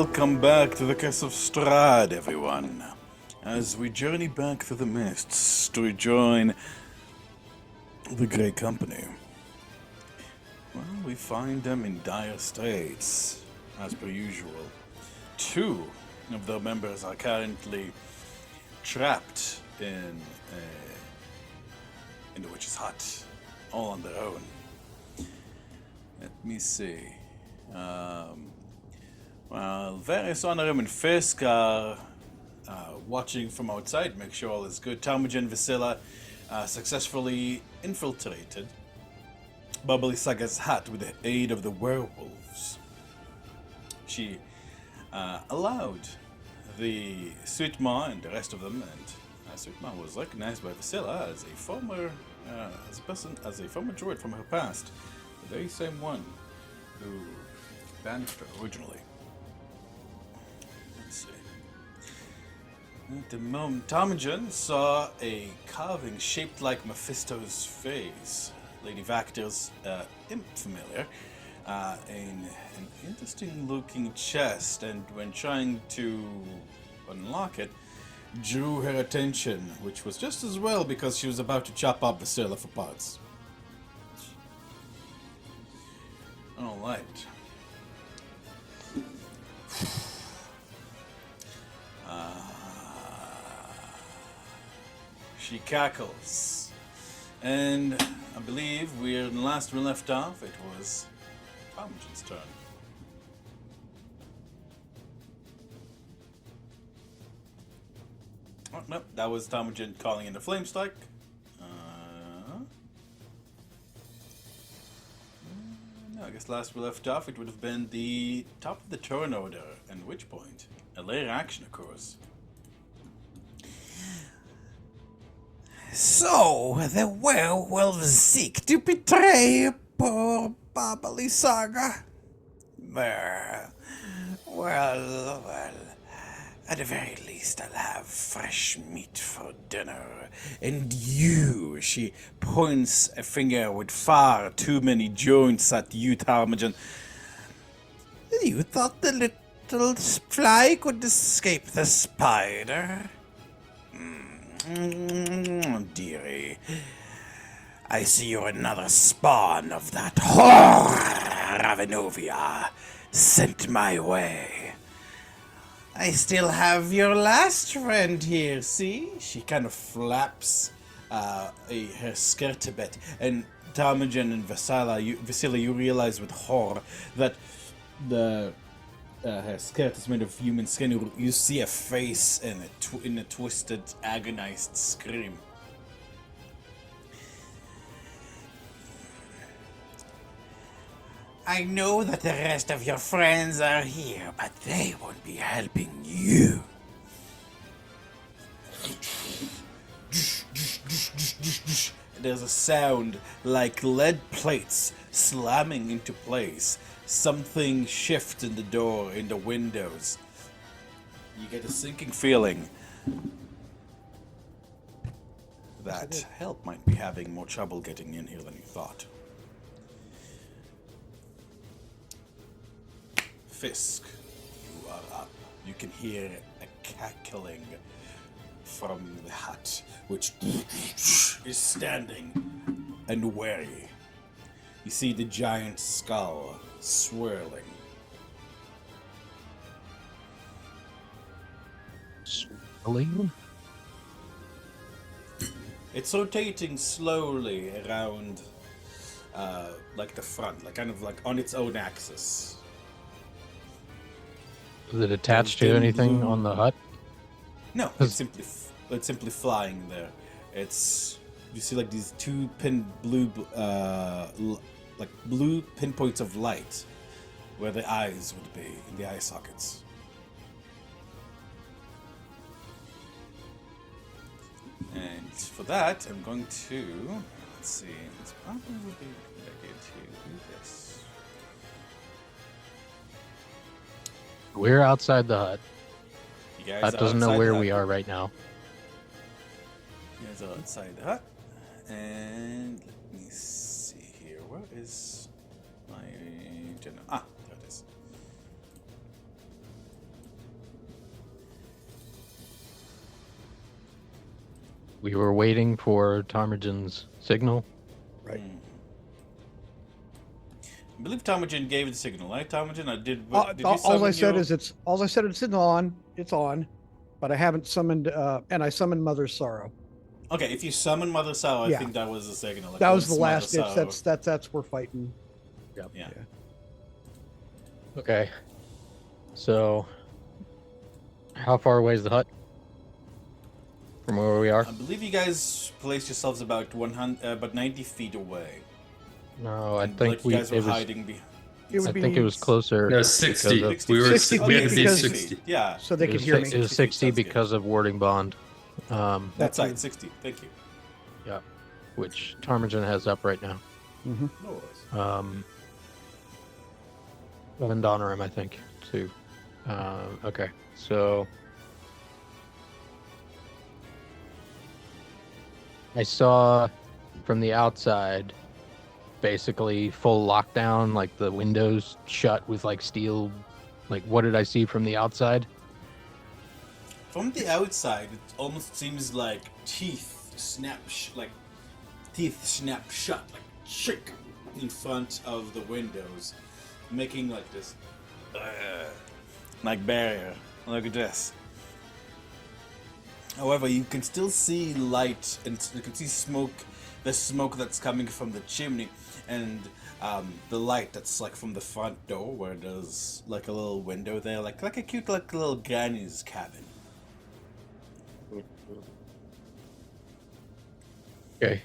welcome back to the Curse of Strahd, everyone. As we journey back through the mists to rejoin the Grey Company. Well, we find them in dire straits, as per usual. Two of their members are currently trapped in the witch's hut, all on their own. Let me see. Well, various Honorum and Fisk are watching from outside, make sure all is good. Talmadge and Vasila successfully infiltrated Baba Lysaga's hut with the aid of the werewolves. She allowed the Sweetma and the rest of them, and Sweetma was recognized by Vasila as a former druid from her past, the very same one who banished her originally. Let's see. At the moment, Ptarmigan saw a carving shaped like Mephisto's face. Lady Vactor's imp familiar, an interesting-looking chest, and when trying to unlock it, drew her attention, which was just as well because she was about to chop up Vasila for parts. Alright. She cackles. And I believe last we left off, it was Talmadge's turn. Oh, no, that was Talmadge calling in the flame strike. No, I guess last we left off, it would have been the top of the turn order, at which point a later action occurs. So, the werewolves seek to betray poor Baba Lysaga. Well, at the very least I'll have fresh meat for dinner. And you, she points a finger with far too many joints at you, Ptarmigan. You thought the little fly could escape the spider? Dearie, I see you're another spawn of that whore Ravenovia sent my way. I still have your last friend here, see? She kind of flaps her skirt a bit, and Ptarmigan and Vasila, you realize with horror that her skirt is made of human skin. You see a face in a twisted, agonized scream. I know that the rest of your friends are here, but they won't be helping you. There's a sound like lead plates slamming into place. Something shifts in the door, in the windows. You get a sinking feeling that help might be having more trouble getting in here than you thought. Fisk, you are up. You can hear a cackling from the hut, which is standing and wary. You see the giant skull swirling. Swirling? It's rotating slowly around, like the front, like kind of like on its own axis. Is it attached to anything on the hut? No, it's simply flying there. You see like these two blue pinpoints of light where the eyes would be in the eye sockets. And for that, I'm going to let's see. It's probably would be a good idea to do this. We're outside the hut. You guys Hut are doesn't know outside where the we hut. are right now. You guys are outside the hut. And let me see here. Where is my general? Ah, there it is. We were waiting for Ptarmigan's signal. Right. I believe Ptarmigan gave the signal, right? Ptarmigan, did you All I summon said your... is it's on. It's on, but I haven't summoned. And I summoned Mother's Sorrow. Okay, if you summon Mother Sorrow, I Yeah. think that was the signal. Like, That was the once Mother last ditch. Sorrow- That's we're fighting. Yep. Yeah. Okay. So, how far away is the hut from where we are? I believe you guys placed yourselves about 90 feet away. No, I And, think like, you guys were hiding behind. It would I be. think it was closer. No, 60. because of- 60 We were. 60 We had to be because- 60. Yeah, So they it could was hear six- me. It was 60 60 sounds good. because of warding bond. that's right, 60. Thank you. Yeah, which Ptarmigan has up right now. No worries. And Honorum, I think, too. Okay, so I saw from the outside basically full lockdown, like the windows shut with like steel. Like, what did I see from the outside? From the outside, it almost seems like teeth snap shut, like chick in front of the windows, making like this, like barrier, like this. However, you can still see light, and you can see smoke, the smoke that's coming from the chimney, and the light that's like from the front door, where there's like a little window there, like a cute, like little granny's cabin. Okay.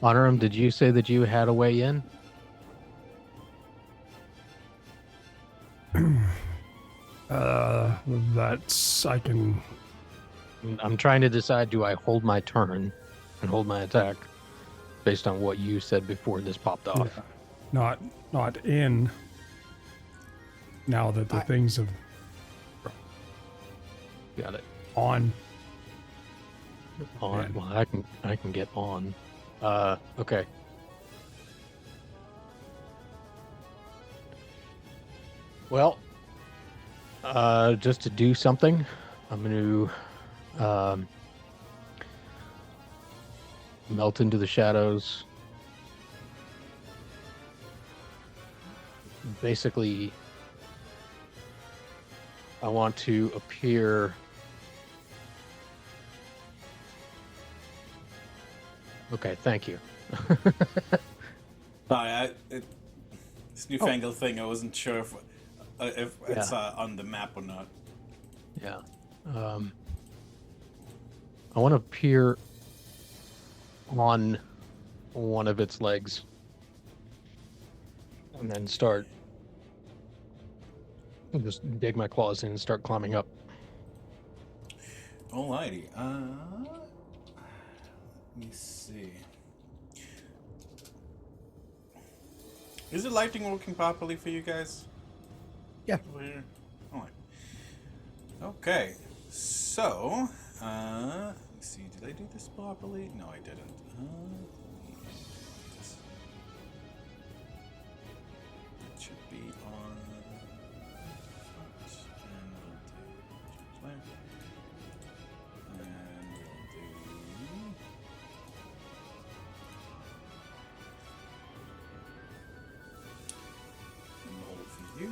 Honorum, did you say that you had a way in? That's I can. I'm trying to decide, do I hold my turn and hold my attack based on what you said before this popped off? Yeah, not in. Now that the things have Got it. on. On. Yeah. Well, I can get on. Okay. Well, just to do something, I'm going to melt into the shadows. Basically, I want to appear. Okay, thank you. Sorry, this newfangled thing, I wasn't sure if it's on the map or not. Yeah. I want to appear on one of its legs and then start. Just dig my claws in and start climbing up. Alrighty. Let me see. Is the lighting working properly for you guys? Yeah. Over here? Alright. Okay. So, let me see. Did I do this properly? No, I didn't. It should be on. And we'll do play. And we'll do. Roll for you.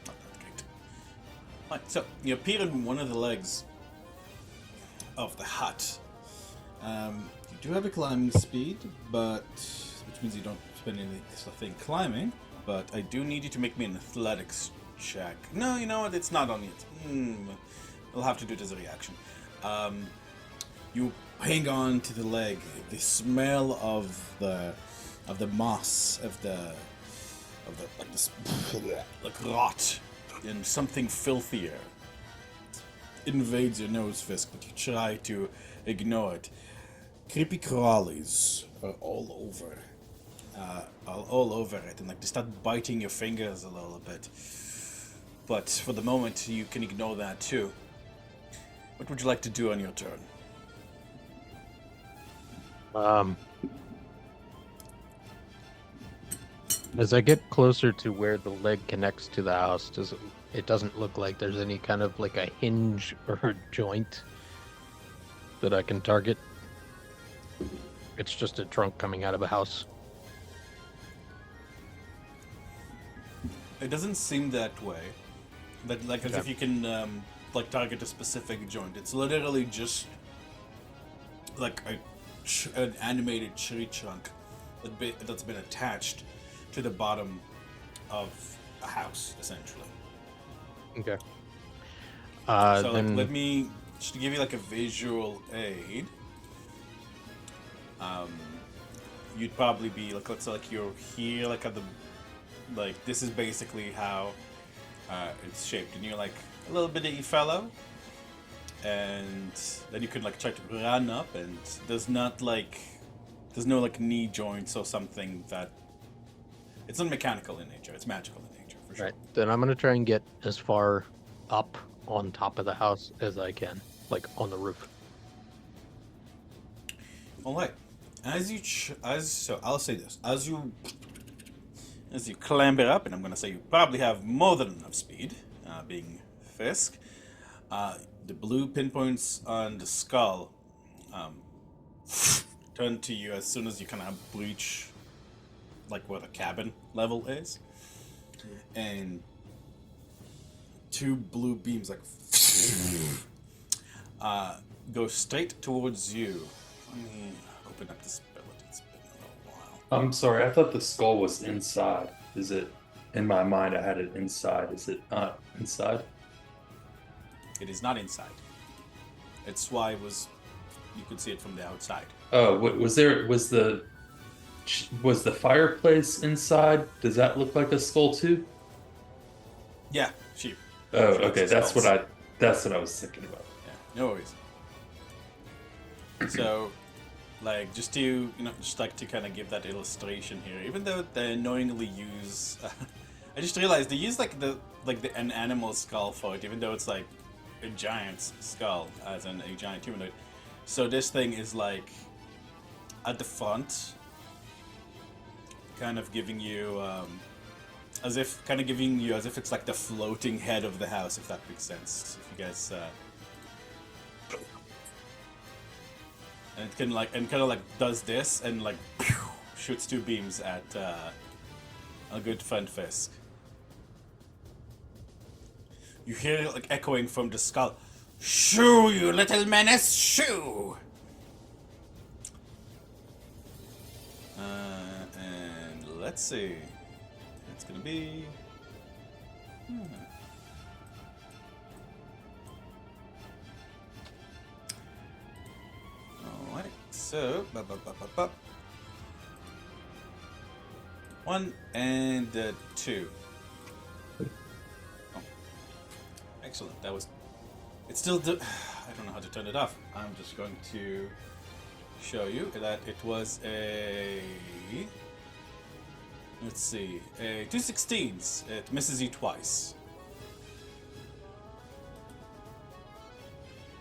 Not that great. Right, so you appear in one of the legs of the hut. You do have a climbing speed, which means you don't spend any thing climbing. But I do need you to make me an athletics check. No, you know what? It's not on it. I'll have to do it as a reaction. You hang on to the leg. The smell of the moss like this like rot and something filthier invades your nose, Fisk, but you try to ignore it. Creepy crawlies are all over it, and like they start biting your fingers a little bit. But for the moment, you can ignore that too. What would you like to do on your turn? Um, as I get closer to where the leg connects to the house, it doesn't look like there's any kind of like a hinge or a joint that I can target. It's just a trunk coming out of a house. It doesn't seem that way. That like as if you can like target a specific joint. It's literally just like an animated tree trunk that's been attached to the bottom of a house, essentially. Okay. So then let me just to give you like a visual aid. You'd probably be like, let's say like you're here, like at the, like this is basically how it's shaped, and you're like a little bitty fellow, and then you can like try to run up, and there's no like knee joints or something that it's not mechanical in nature, it's magical in nature for sure. right. Then I'm gonna try and get as far up on top of the house as I can, like on the roof. All right. So I'll say this: as you clamber up, and I'm gonna say you probably have more than enough speed, being Fisk. The blue pinpoints on the skull turn to you as soon as you kind of breach, like where the cabin level is, and two blue beams like go straight towards you. Let me open up this ability. It's been a little while. I'm sorry, I thought the skull was inside. Is it, in my mind, I had it inside. Is it not inside? It is not inside. It's why you could see it from the outside. Oh, was the fireplace inside? Does that look like a skull too? Yeah, sheep. Oh, okay, that's what I was thinking about. Yeah, no worries. So, like, just to kind of give that illustration here, even though they knowingly use, I just realized they use an animal skull for it, even though it's like a giant skull, as in a giant humanoid. So this thing is like at the front, kind of giving you, as if it's like the floating head of the house, if that makes sense. If you guys. And it can kind of does this and shoots two beams at a good friend Fisk. You hear it echoing from the skull. Shoo, you little menace, shoo! And let's see. It's gonna be. Alright, so. 1 and 2. Oh. Excellent, that was. It's still. I don't know how to turn it off. I'm just going to show you that it was a. Let's see. A 2 16s. It misses you twice.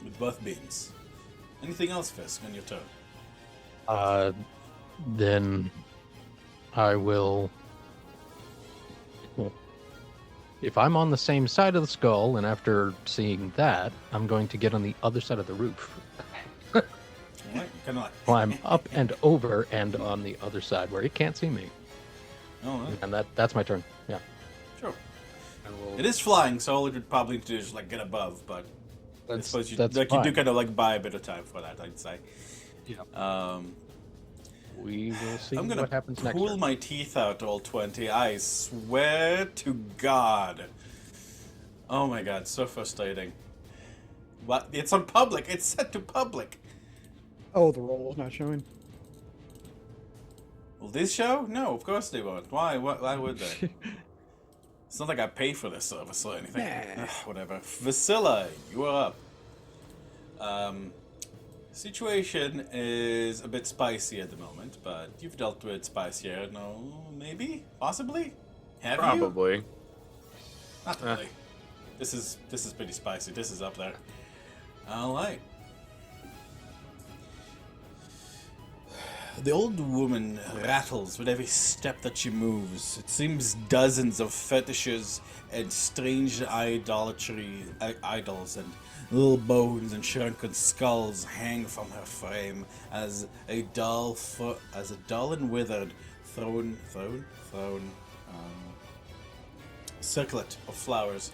With both beams. Anything else, Fisk, on your turn? Then I will. If I'm on the same side of the skull, and after seeing that, I'm going to get on the other side of the roof. Alright, kind of like. Climb up and over and on the other side where it can't see me. Alright, And that's my turn. Yeah. sure. I will, It is flying, so all it would probably do is get above, but I suppose you do fine. kind of buy a bit of time for that, I'd say. Yeah. We will see I'm gonna what happens next. pull turn. my teeth out, all 20. I swear to God. Oh my God, so frustrating. What? It's on public. It's set to public. Oh, the roll is not showing. Will this show? No, of course they won't. Why? Why would they? It's not like I pay for this service or anything. Nah. Ugh, whatever. Vasilla, you are up. Situation is a bit spicy at the moment, but you've dealt with spicier. No, maybe? Possibly? Have you? Probably. Not really. This is pretty spicy. This is up there. Alright. The old woman rattles with every step that she moves. It seems dozens of fetishes and strange idols and little bones and shrunken skulls hang from her frame as a dull and withered thrown circlet of flowers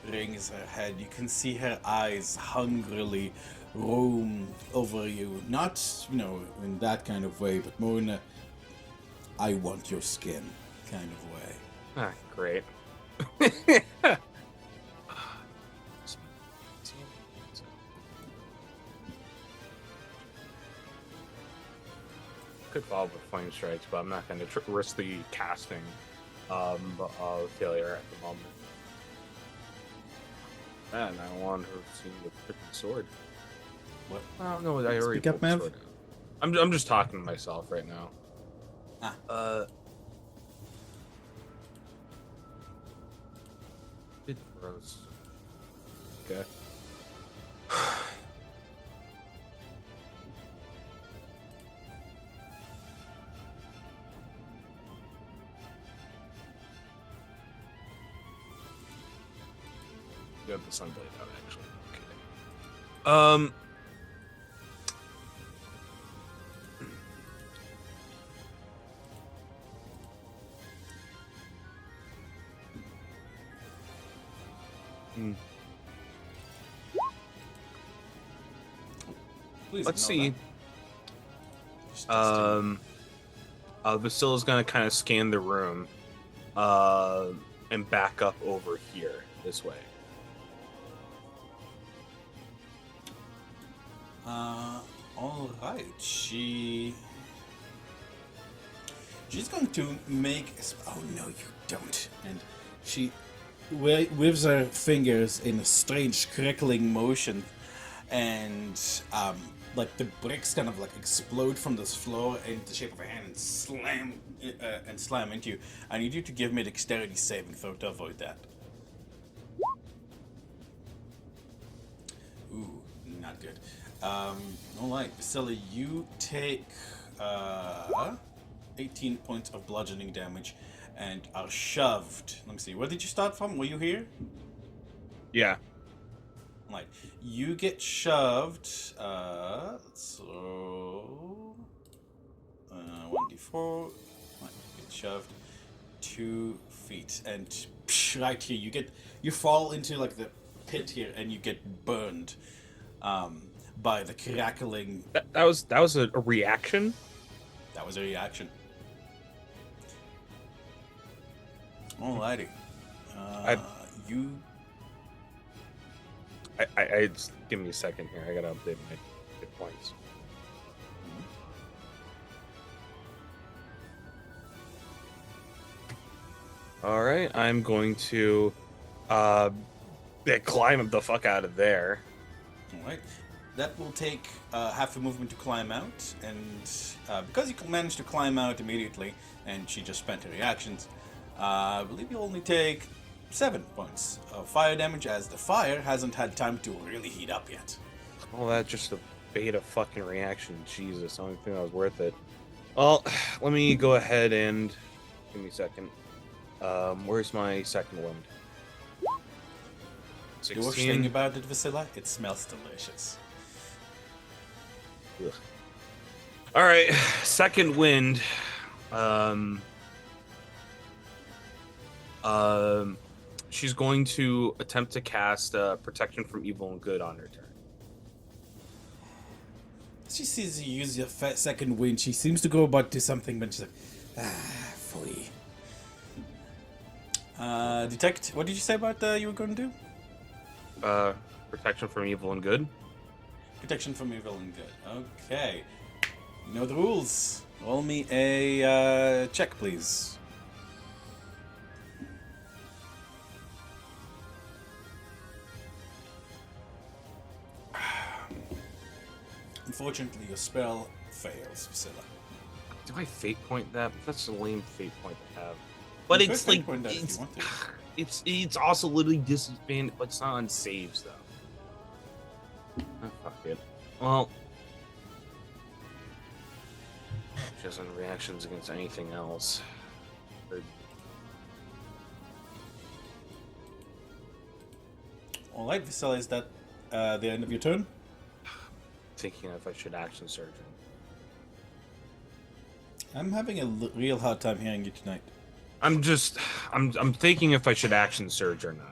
rings her head. You can see her eyes hungrily roam over you. Not, in that kind of way, but more in a I want your skin kind of way. Ah, great. Could follow with flame strikes, but I'm not going to risk the casting of failure at the moment. And I want her to see the freaking sword. What? I don't know. I already Speak up, pulled the Mav. sword out. I'm just talking to myself right now. Ah. It gross. Okay. Got the sunblade out actually. Okay. Please Let's ignore see. that. Just testing. Basila's gonna kind of scan the room, and back up over here this way. All right. She's going to make. Oh no, you don't. And she waves her fingers in a strange crackling motion, and like the bricks kind of like explode from this floor into the shape of a hand and slam into you. I need you to give me a dexterity saving throw to avoid that. Ooh, not good. Alright, Vasily, you take 18 points of bludgeoning damage and are shoved. Let me see, where did you start from? Were you here? Yeah. Right. You get shoved. Let's roll. 1d4. Right, you get shoved 2 feet, and right here you fall into like the pit here, and you get burned by the crackling. That was a reaction. That was a reaction. Alrighty. You. I just give me a second here. I gotta update my hit points. All right, I'm going to climb the fuck out of there. Alright. That will take half a movement to climb out, and because you managed to climb out immediately, and she just spent her reactions, I believe you only take 7 points of fire damage, as the fire hasn't had time to really heat up yet. Well, that's just a beta fucking reaction. Jesus, the only thing that was worth it. Well, let me go ahead and give me a second. Where's my second wind? The worst thing about it, Vasila, it smells delicious. Ugh. All right, second wind. She's going to attempt to cast protection from evil and good on her turn. She sees you use your second wind. She seems to go about to something, but she's like, flee. Detect. What did you say about you were going to do? Protection from evil and good. Protection from evil and good. Okay. You know the rules. Roll me a check, please. Unfortunately, your spell fails, Vasila. Do I fate point that? That's a lame fate point to have. But You it's could fate like point that if you want to. it's also literally disadvantage, but it's not on saves though. Oh, fuck it. Well, She has any reactions against anything else. Or- All right, Vasila, is that the end of your turn? Thinking if I should action surge him. I'm having a real hard time hearing you tonight. I'm thinking if I should action surge or not.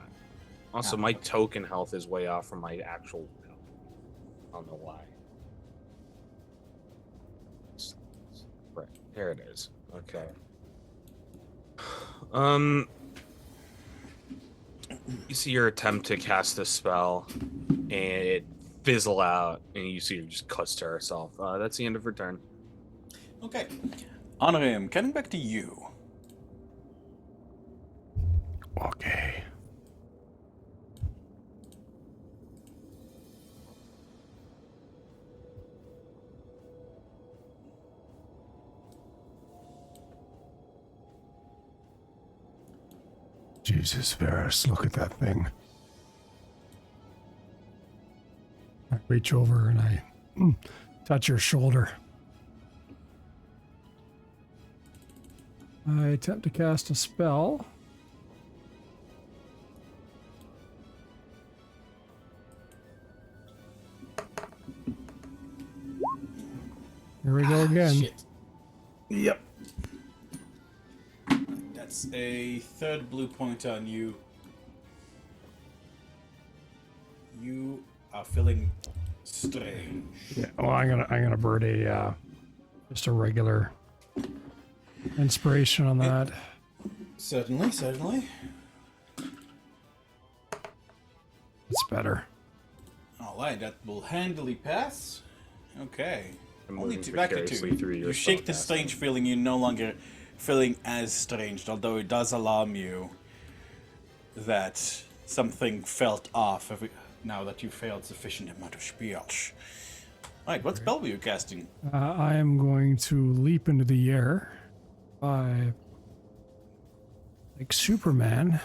Also, my token health is way off from my actual health. I don't know why. Right, there it is. Okay. You see your attempt to cast this spell, and it fizzle out, and you see her just cluster herself. That's the end of her turn. Okay. Honorim, getting back to you. Okay. Jesus, Varus, look at that thing. I reach over and I touch her shoulder. I attempt to cast a spell. Here we go again. Shit. Yep. That's a third blue point on you. You are feeling strange. Yeah. Well, I'm gonna burn a just a regular inspiration on that. Certainly, certainly. It's better. Alright, that will handily pass. Okay. I'm Only moving two back to precariously two. through your You shake the spellcasting. strange feeling, you're no longer feeling as strange, although it does alarm you that something felt off now that you failed sufficient amount of spells. Alright, what spell were you casting? I am going to leap into the air by like Superman.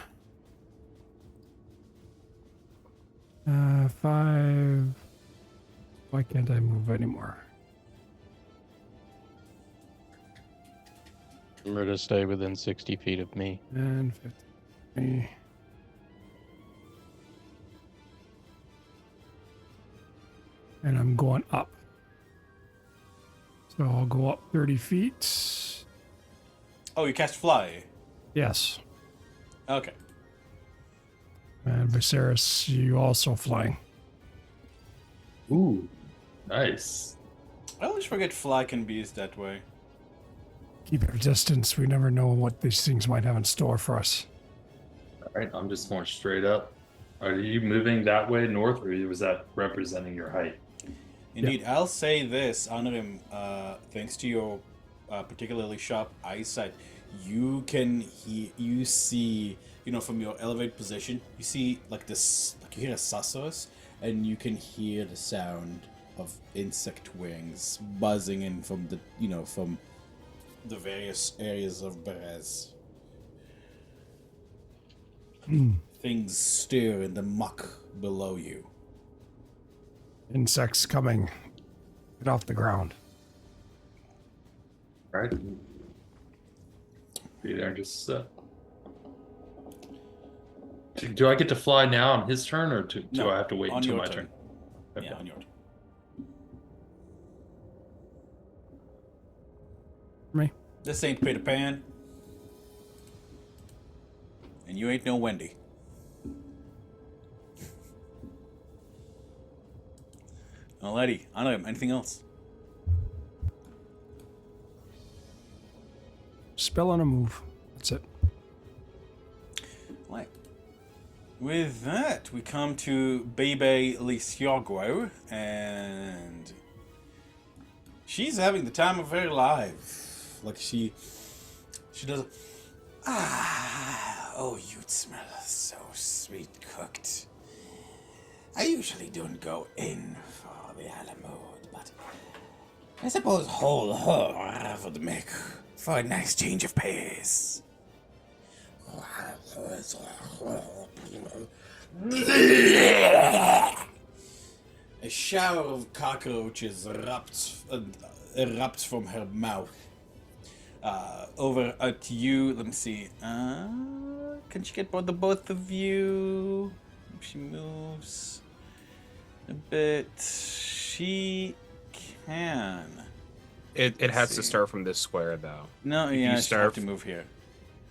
5. Why can't I move anymore? Remember to stay within 60 feet of me. And 50. And I'm going up. So I'll go up 30 feet. Oh, you cast fly. Yes. Okay. And Viserys, you also flying. Ooh, nice. I always forget fly can be used that way. Keep your distance. We never know what these things might have in store for us. All right, I'm just going straight up. Are you moving that way north, or was that representing your height? Indeed, I'll say this, Honorim, thanks to your particularly sharp eyesight, you can you see, from your elevated position, you see like this, like you hear a susurrus, and you can hear the sound of insect wings buzzing in from the, from the various areas of Berez. Things stir in the muck below you. Insects coming. Get off the ground. All right. Be there just a sec. Do I get to fly now on his turn, or do No, I have to wait on until your my turn. turn? Okay. Yeah, on your turn. Me? This ain't Peter Pan. And you ain't no Wendy. Alrighty, I know. Anything else? Spell on a move. That's it. Right. With that, we come to Baba Lysaga, and she's having the time of her life. Like she does. Oh, you smell so sweet cooked. I usually don't go in for the alamode, but I suppose whole her would make for a nice change of pace. A shower of cockroaches erupts from her mouth, over at you. Let me see. Can she get the both of you? If she moves a bit, she can. It has see. to start from this square though. No, If yeah, you she'll have start to move here.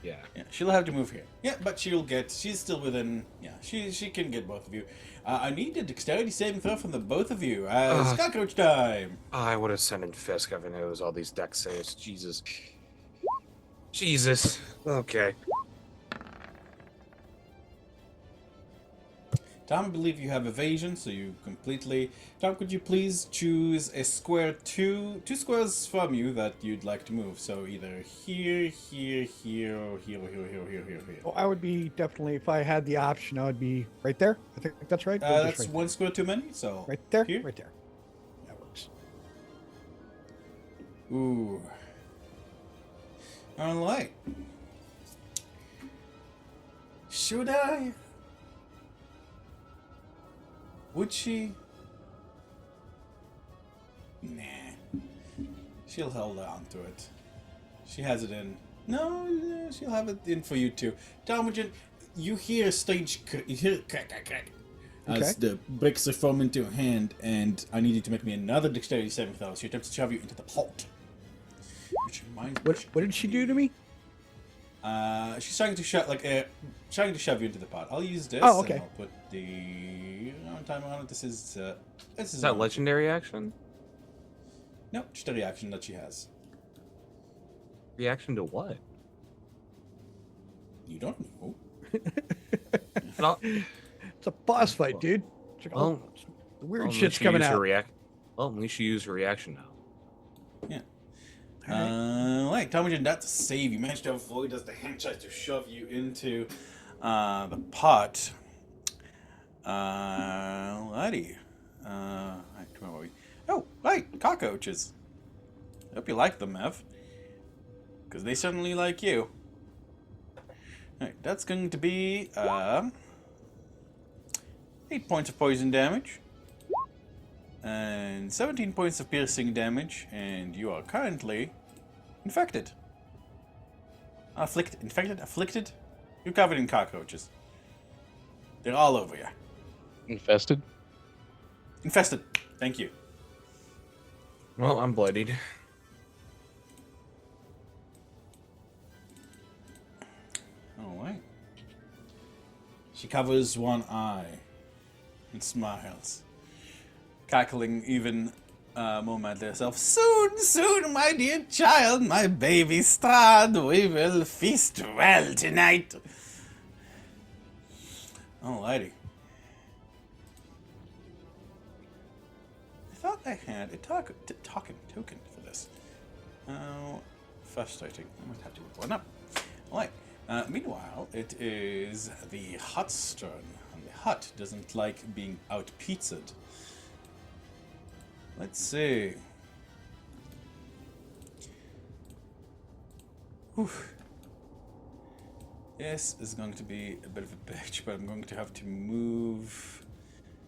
Yeah. Yeah, she'll have to move here. Yeah, but she's still within. Yeah, she can get both of you. I need a dexterity saving throw from the both of you. Cockroach time. I would have sent in Fisk if I knew it was all these deck saves. Jesus. Jesus. Okay. Tom, I believe you have evasion, so you completely. Tom, could you please choose a square two squares from you that you'd like to move? So either here, here, here, or here, or here, or here, or here, or here, or here. Oh, I would be definitely, if I had the option, I would be right there. I think that's right. Or just That's right one square too many. So Right there. Here. Right there. That works. Ooh. All right. Should I? Would she? Nah. She'll hold on to it. She has it in. No, she'll have it in for you too. Talmadge, you hear a stage. You hear crack, crack, crack. As the bricks are formed into your hand, and I need you to make me another dexterity saving throw. She attempts to shove you into the pot. Which reminds me. What did she do to me? She's trying to trying to shove you into the pot. I'll use this. Oh, okay. And I'll put the timer on it. This is Is that legendary action? No, just a reaction that she has. Reaction to what? You don't know. Well, It's a boss fight, dude. It's like, Well, the weird at shit's least you coming use her out. Well, at least you use her reaction now. Yeah. Alright. Talmadge, that's a save. You managed to avoid as the hand tries to shove you into the pot. Alrighty. Where were we? Oh, right, cockroaches. I hope you like them, Ev. Because they certainly like you. Alright, that's going to be 8 points of poison damage. And 17 points of piercing damage. And you are currently infected. Afflicted? You're covered in cockroaches. They're all over you. Infested? Infested. Thank you. Well, I'm bloodied. Alright. She covers one eye and smiles, cackling even more madly herself. Soon, soon, my dear child, my baby Strad, we will feast well tonight. Alrighty. I thought I had a token for this. Oh, frustrating. I might have to look one up. Alright. Meanwhile, it is the hut's turn. And the hut doesn't like being out-pizzaed. Let's see. Whew. This is going to be a bit of a bitch, but I'm going to have to move.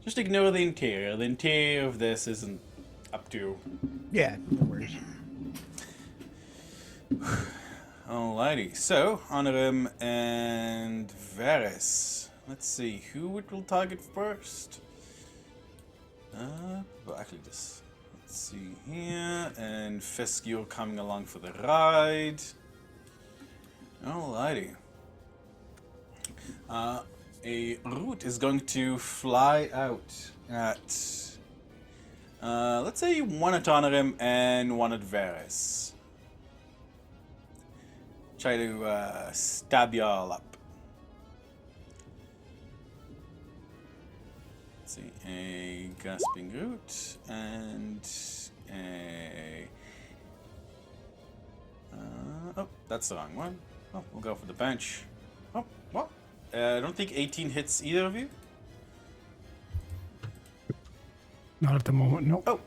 Just ignore the interior. The interior of this isn't up to. Yeah, no worries. Alrighty, so Honorim and Varys. Let's see who it will target first. Well, actually, this. Let's see here, and Fisk, you're coming along for the ride. Alrighty. A root is going to fly out at. Let's say one at Honorim and one at Varys. Try to stab y'all up. Let's see, a gasping root and a. Oh, that's the wrong one. Oh, we'll go for the bench. Oh, what? I don't think 18 hits either of you. Not at the moment, no. Oh.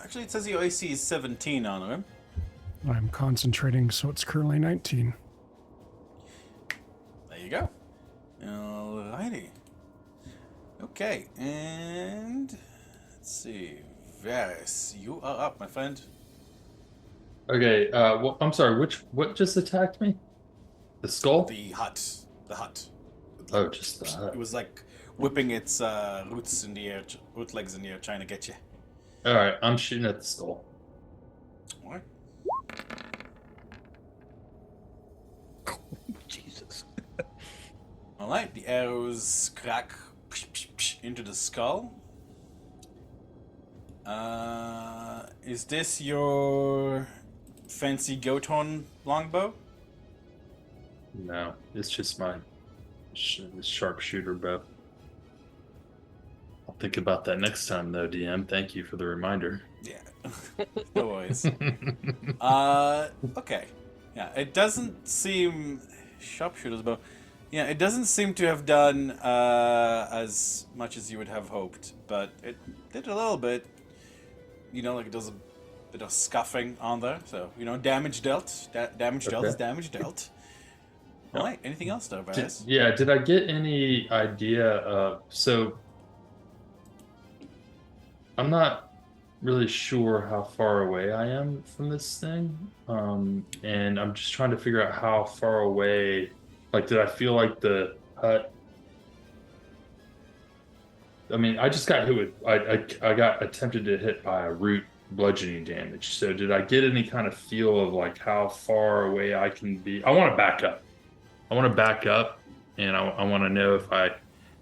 Actually, it says your AC is 17 on him. I'm concentrating, so it's currently 19. There you go. Alrighty. Okay, and let's see. Varys, you are up, my friend. Okay. I'm sorry. What just attacked me? The skull? The hut. The hut. Oh, just the It hut. was like whipping its roots in the air, root legs in the air, trying to get you. All right. I'm shooting at the skull. What? Jesus. All right. The arrows crack into the skull. Is this your fancy goat horn longbow? No, it's just my sharpshooter bow. I'll think about that next time, though, DM. Thank you for the reminder. Yeah. No worries. Okay. Yeah, it doesn't seem sharpshooter's bow. Yeah, it doesn't seem to have done as much as you would have hoped, but it did a little bit. You know, like it does a bit of scuffing on there. So, you know, damage dealt. Damage dealt is Okay. damage dealt. All right. Anything else, there, Varys? Did I get any idea of so I'm not really sure how far away I am from this thing. And I'm just trying to figure out how far away, like, did I feel like the hut? I mean, I just got hit with, I got attempted to hit by a root bludgeoning damage. So did I get any kind of feel of like how far away I can be? I want to back up. I want to back up and I want to know if I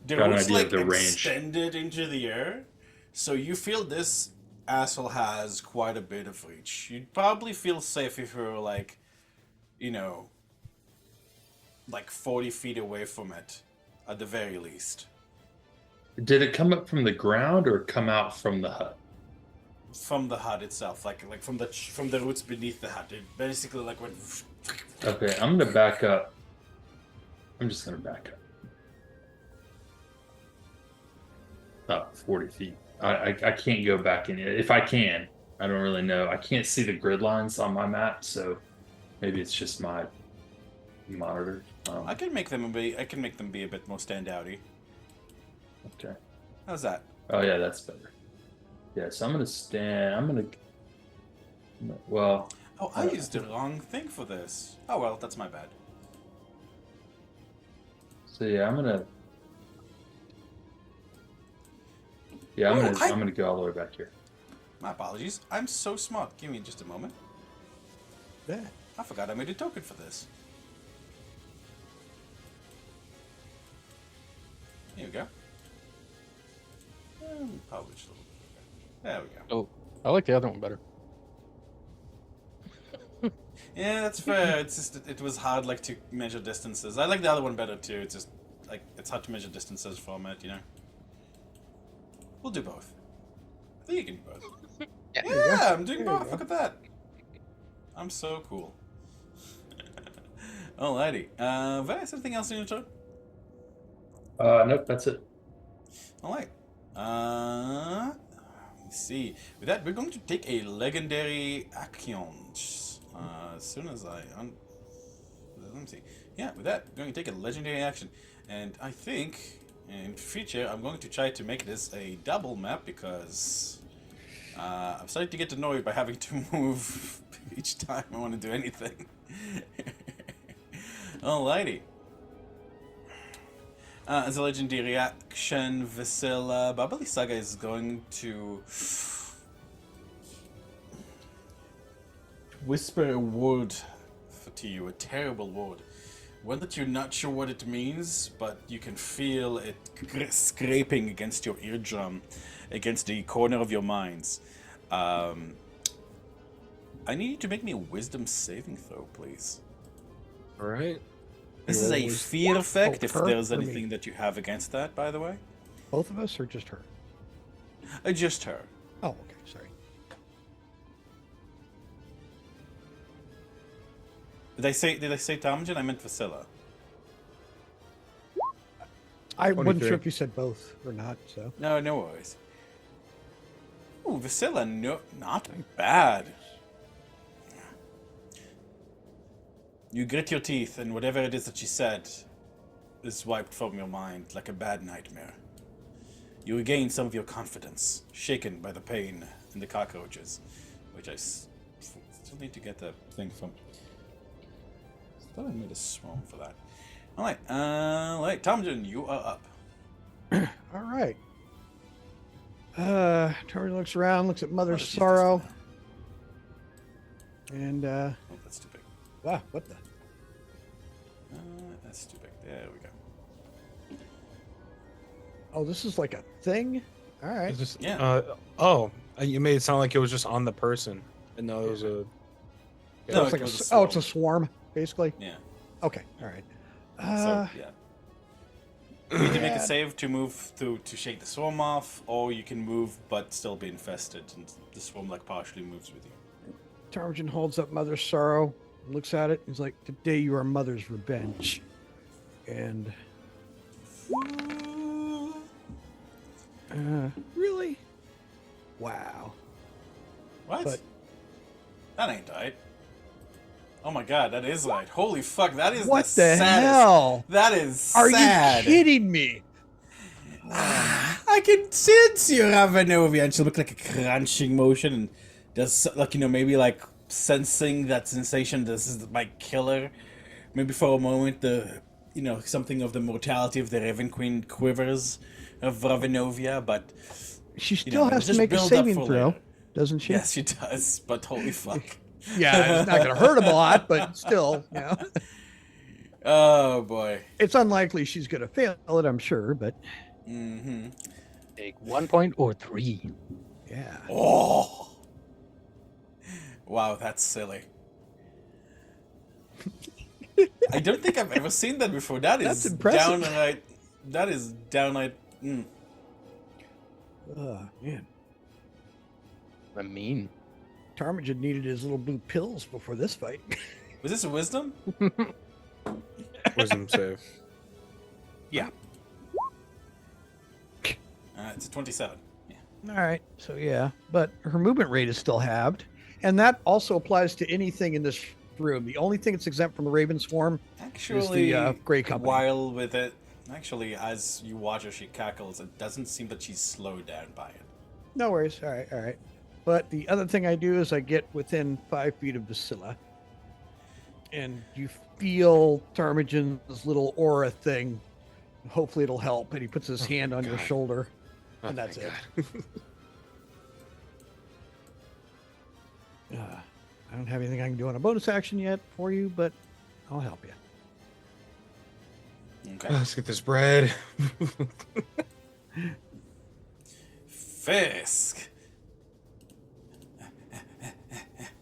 The got an roots idea like of the range. extended into the air, so you feel this asshole has quite a bit of reach. You'd probably feel safe if you were like, you know, like 40 feet away from it, at the very least. Did it come up from the ground or come out from the hut? From the hut itself, like from the roots beneath the hut. It basically like went. Okay, I'm gonna back up. I'm just gonna back up. About 40 feet. I can't go back in yet. If I can, I don't really know. I can't see the grid lines on my map, so maybe it's just my monitor. I can make them be. I can make them be a bit more standouty. Okay. How's that? Oh yeah, that's better. Yeah, so I'm gonna stand. I'm gonna. Well, Oh, I used the wrong thing for this. Oh well, that's my bad. so yeah, I'm gonna. Yeah, Oh, I'm gonna go all the way back here. My apologies. I'm so smart. Give me just a moment. Yeah. I forgot I made a token for this. Here we go. Probably just a little bit. There we go. Oh, I like the other one better. Yeah, that's fair. It's just it was hard like to measure distances. I like the other one better too. It's just like it's hard to measure distances from it, you know. We'll do both. I think you can do both. Yeah, I'm doing both. Look at that. I'm so cool. Alrighty. Varys, anything else in your turn? Nope, that's it. Alright. Let me see. With that, we're going to take a legendary action. As soon as let me see. Yeah, with that, we're going to take a legendary action. And I think, in future, I'm going to try to make this a double map because I'm starting to get annoyed by having to move each time I want to do anything. Alrighty. As a legendary action, Vasila, Baba Lysaga is going to whisper a word to you, a terrible word. One that you're not sure what it means, but you can feel it scraping against your eardrum, against the corner of your minds. I need you to make me a wisdom saving throw, please. All right. This is a fear effect, if her there's or me? anything that you have against that, by the way. Both of us or just her? Just her. Oh, okay. Sorry. Did I say Tamjin? I meant Vasila. I wasn't 23. sure if you said both or not. So No, no worries. Ooh, Vasila, no, not bad. You grit your teeth, and whatever it is that she said is wiped from your mind like a bad nightmare. You regain some of your confidence, shaken by the pain and the cockroaches, which just Still need to get the thing from. I thought I made a swarm for that. Alright, Tomjin, you are up. All right. Tori looks around, looks at Mother's What is this Sorrow, one? and Oh, that's too big. wow, what the? That's too big. There we go. Oh, this is like a thing. All right. It's just, Yeah. You made it sound like it was just on the person, and no, it was a. No, It's like it was it's a swarm, basically. Yeah. Okay. All right. So, yeah. You need to make a save to move to shake the swarm off, or you can move but still be infested, and the swarm like partially moves with you. Tarjan holds up Mother's Sorrow, looks at it, and he's like, "Today you are Mother's revenge." And really? Wow. What? But- That ain't right. Oh my god, that is right. Holy fuck, that is What the the saddest. hell? That is Are sad. you kidding me? I can sense your Ravanovia, and she'll look like a crunching motion, and does like maybe like sensing that sensation. This is my killer. Maybe for a moment, the something of the mortality of the Raven Queen quivers of Ravanovia, but She still has to just make a build up saving for throw, later. doesn't she? Yes, she does. But holy fuck. Yeah, it's not going to hurt him a lot, but still, Oh boy. it's unlikely she's going to fail it, I'm sure. But Mm-hmm. Take 1 point or 3. yeah, Oh. Wow, that's silly. I don't think I've ever seen that before. That's That's impressive. downright. That is downright. man. I mean, Tarmagin needed his little blue pills before this fight. Was this a wisdom? Wisdom save. It's a 27. Yeah. All right, so yeah, but her movement rate is still halved, and that also applies to anything in this room. The only thing that's exempt from the Raven Swarm Actually, is the Grey Company. while with it, actually, as you watch her, she cackles. It doesn't seem that she's slowed down by it. No worries. All right. But the other thing I do is I get within 5 feet of Vasilla, and you feel Tarmagin's little aura thing. Hopefully it'll help. And he puts his hand on your God. shoulder, Oh, and that's thank it. I don't have anything I can do on a bonus action yet for you, but I'll help you. Okay. Let's get this bread. Fisk.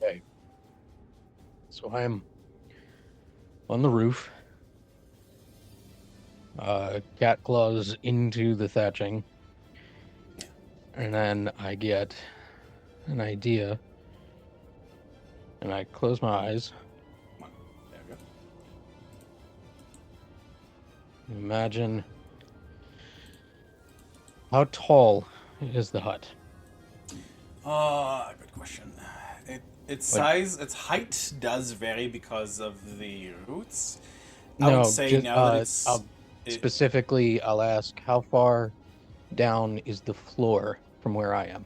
okay. So I'm on the roof. Cat claws into the thatching. And then I get an idea. And I close my eyes. There we go. Imagine how tall is the hut? Good question. Its size, its height does vary because of the roots. I would say just, now that it's specifically, I'll ask how far down is the floor from where I am?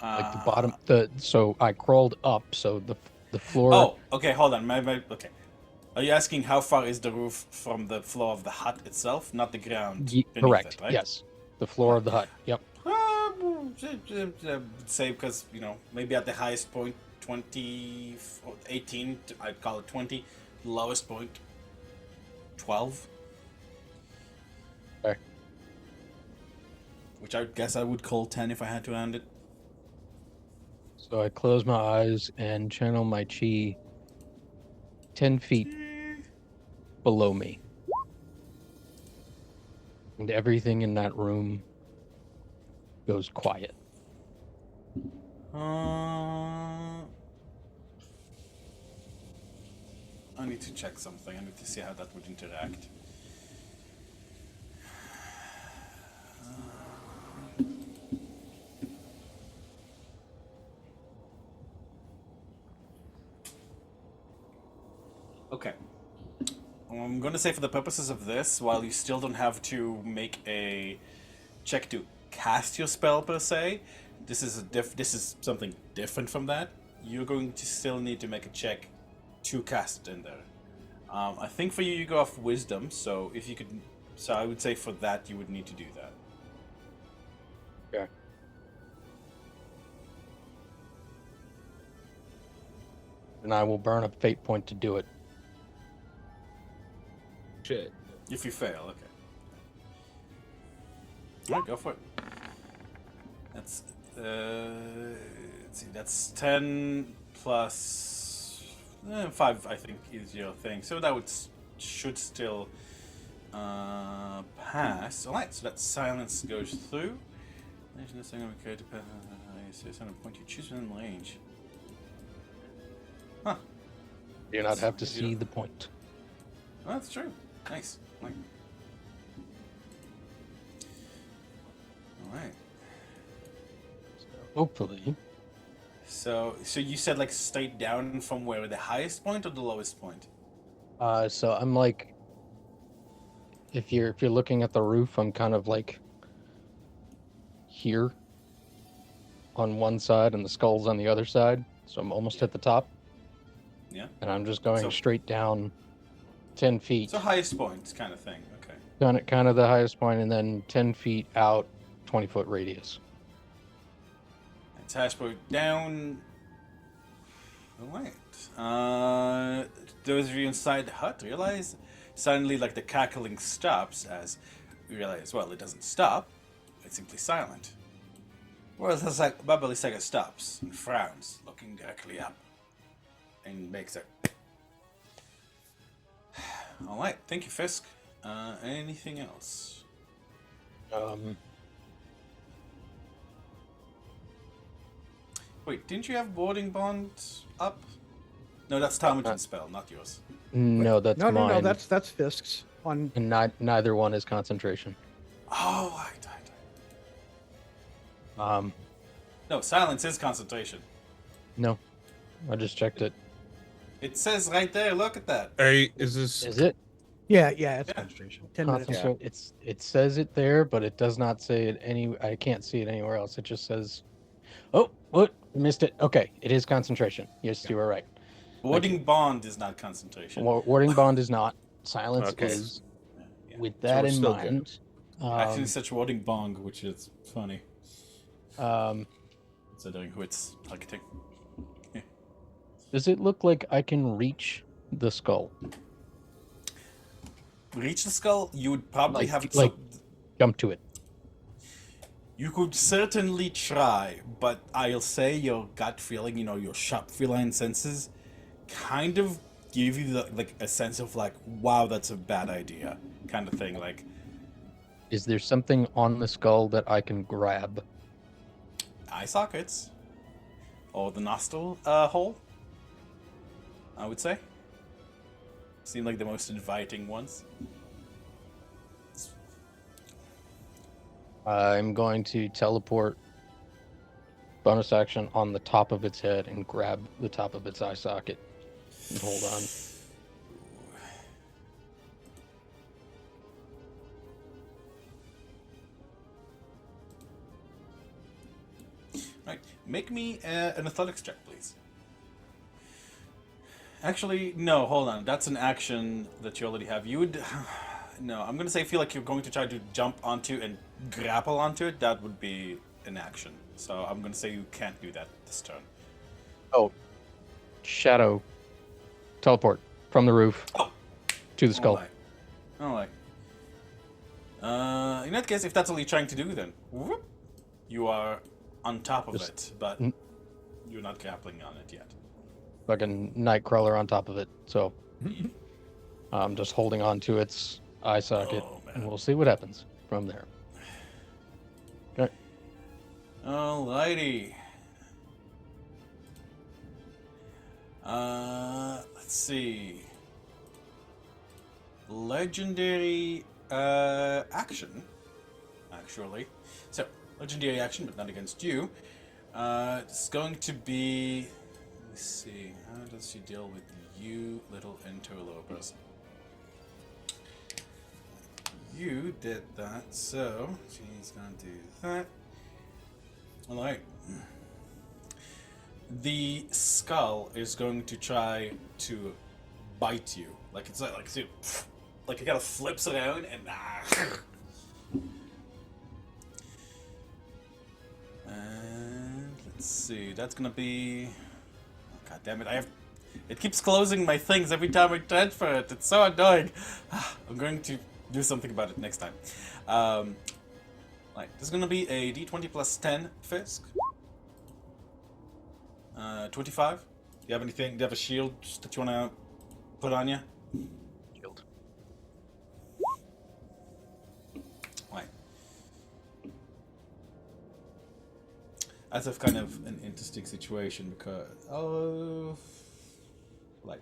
Like the bottom. So I crawled up. So the floor. Oh, okay. Hold on. Okay. Are you asking how far is the roof from the floor of the hut itself, not the ground? beneath Correct. it, right? Yes, the floor of the hut. Yep. Say because maybe at the highest point 20 or 18, I'd call it 20. Lowest point 12. Okay. Which I guess I would call 10 if I had to round it. So I close my eyes and channel my chi 10 feet below me. And everything in that room goes quiet. I need to check something. I need to see how that would interact. Okay. I'm going to say for the purposes of this, while you still don't have to make a check to cast your spell per se, this is this is something different from that. You're going to still need to make a check to cast it in there. I think for you, you go off wisdom. So if you could, so I would say for that you would need to do that. Okay. And I will burn a fate point to do it. Shit. If you fail, okay. Alright, go for it. That's let's see, that's 10 plus 5, I think, is your thing. So that would should still pass. Alright, so that silence goes through. Mention this thing okay to pass. You say point you choose within range. Huh. Do you not have to see the point? Oh, that's true. Nice. Right. Alright. Hopefully. So you said like straight down from where, the highest point or the lowest point? So I'm like, if you're looking at the roof, I'm kind of like here on one side and the skull's on the other side. So I'm almost at the top. Yeah. And I'm just going So- straight down 10 feet. So highest point kind of thing. Okay. Kind of the highest point, and then 10 feet out, 20-foot radius. It's highest point down. Alright. Those of you inside the hut realize suddenly like the cackling stops as you realize, well, it doesn't stop. It's simply silent. Whereas it's like Baba Lysaga stops and frowns, looking directly up, and makes a. All right, thank you, Fisk. Anything else? Wait, didn't you have boarding bond up? No, that's Talmadge's spell, not yours. No, that's No, mine. that's Fisk's on. And neither one is concentration. Oh, right. No, silence is concentration. No, I just checked it. It says right there. Look at that. Hey, is this? Is it? Yeah, it's concentration. 10 minutes. Concentrate. It says it there, but it does not say it any. I can't see it anywhere else. It just says, "Oh, what? Missed it." Okay, it is concentration. Yes, you were right. Boarding bond is not concentration. Warding bond is not. Silence Okay. is. Yeah. With that we're in still mind, Actually, such warding bong, which is funny, um, considering who it's targeting. does it look like I can reach the skull? Reach the skull, you would probably Like- have like- Jump to it. You could certainly try, but I'll say your gut feeling, your sharp feline senses, kind of give you a sense of like, wow, that's a bad idea, kind of thing. Like, Is there something on the skull that I can grab? eye sockets, or the nostril hole. I would say. Seem like the most inviting ones. I'm going to teleport bonus action on the top of its head and grab the top of its eye socket and hold on. Right, make me an athletics check, please. Actually, no, hold on. That's an action that you already have. You would... No, I'm going to say feel like you're going to try to jump onto and grapple onto it. That would be an action. So I'm going to say you can't do that this turn. Oh, shadow teleport from the roof to the skull. Alright. In that case, if that's all you're trying to do, then whoop, you are on top of it, but you're not grappling on it yet. Fucking nightcrawler on top of it. So I'm just holding on to its eye socket, Oh, man. and we'll see what happens from there. Okay. Alrighty. Let's see. Legendary action, actually. So, legendary action, but not against you. It's going to be. Let's see. How does she deal with you, little interlopers? You did that, so she's gonna do that. All right. The skull is going to try to bite you. Like it's like it kind of flips around and And let's see. That's gonna be. Oh, God damn it! It keeps closing my things every time I transfer it. It's so annoying. I'm going to do something about it next time. Right. This is gonna be a D20 plus 10 Fisk. 25. Do you have anything? Do you have a shield that you wanna put on you? Shield. Right. That's a kind of an interesting situation because like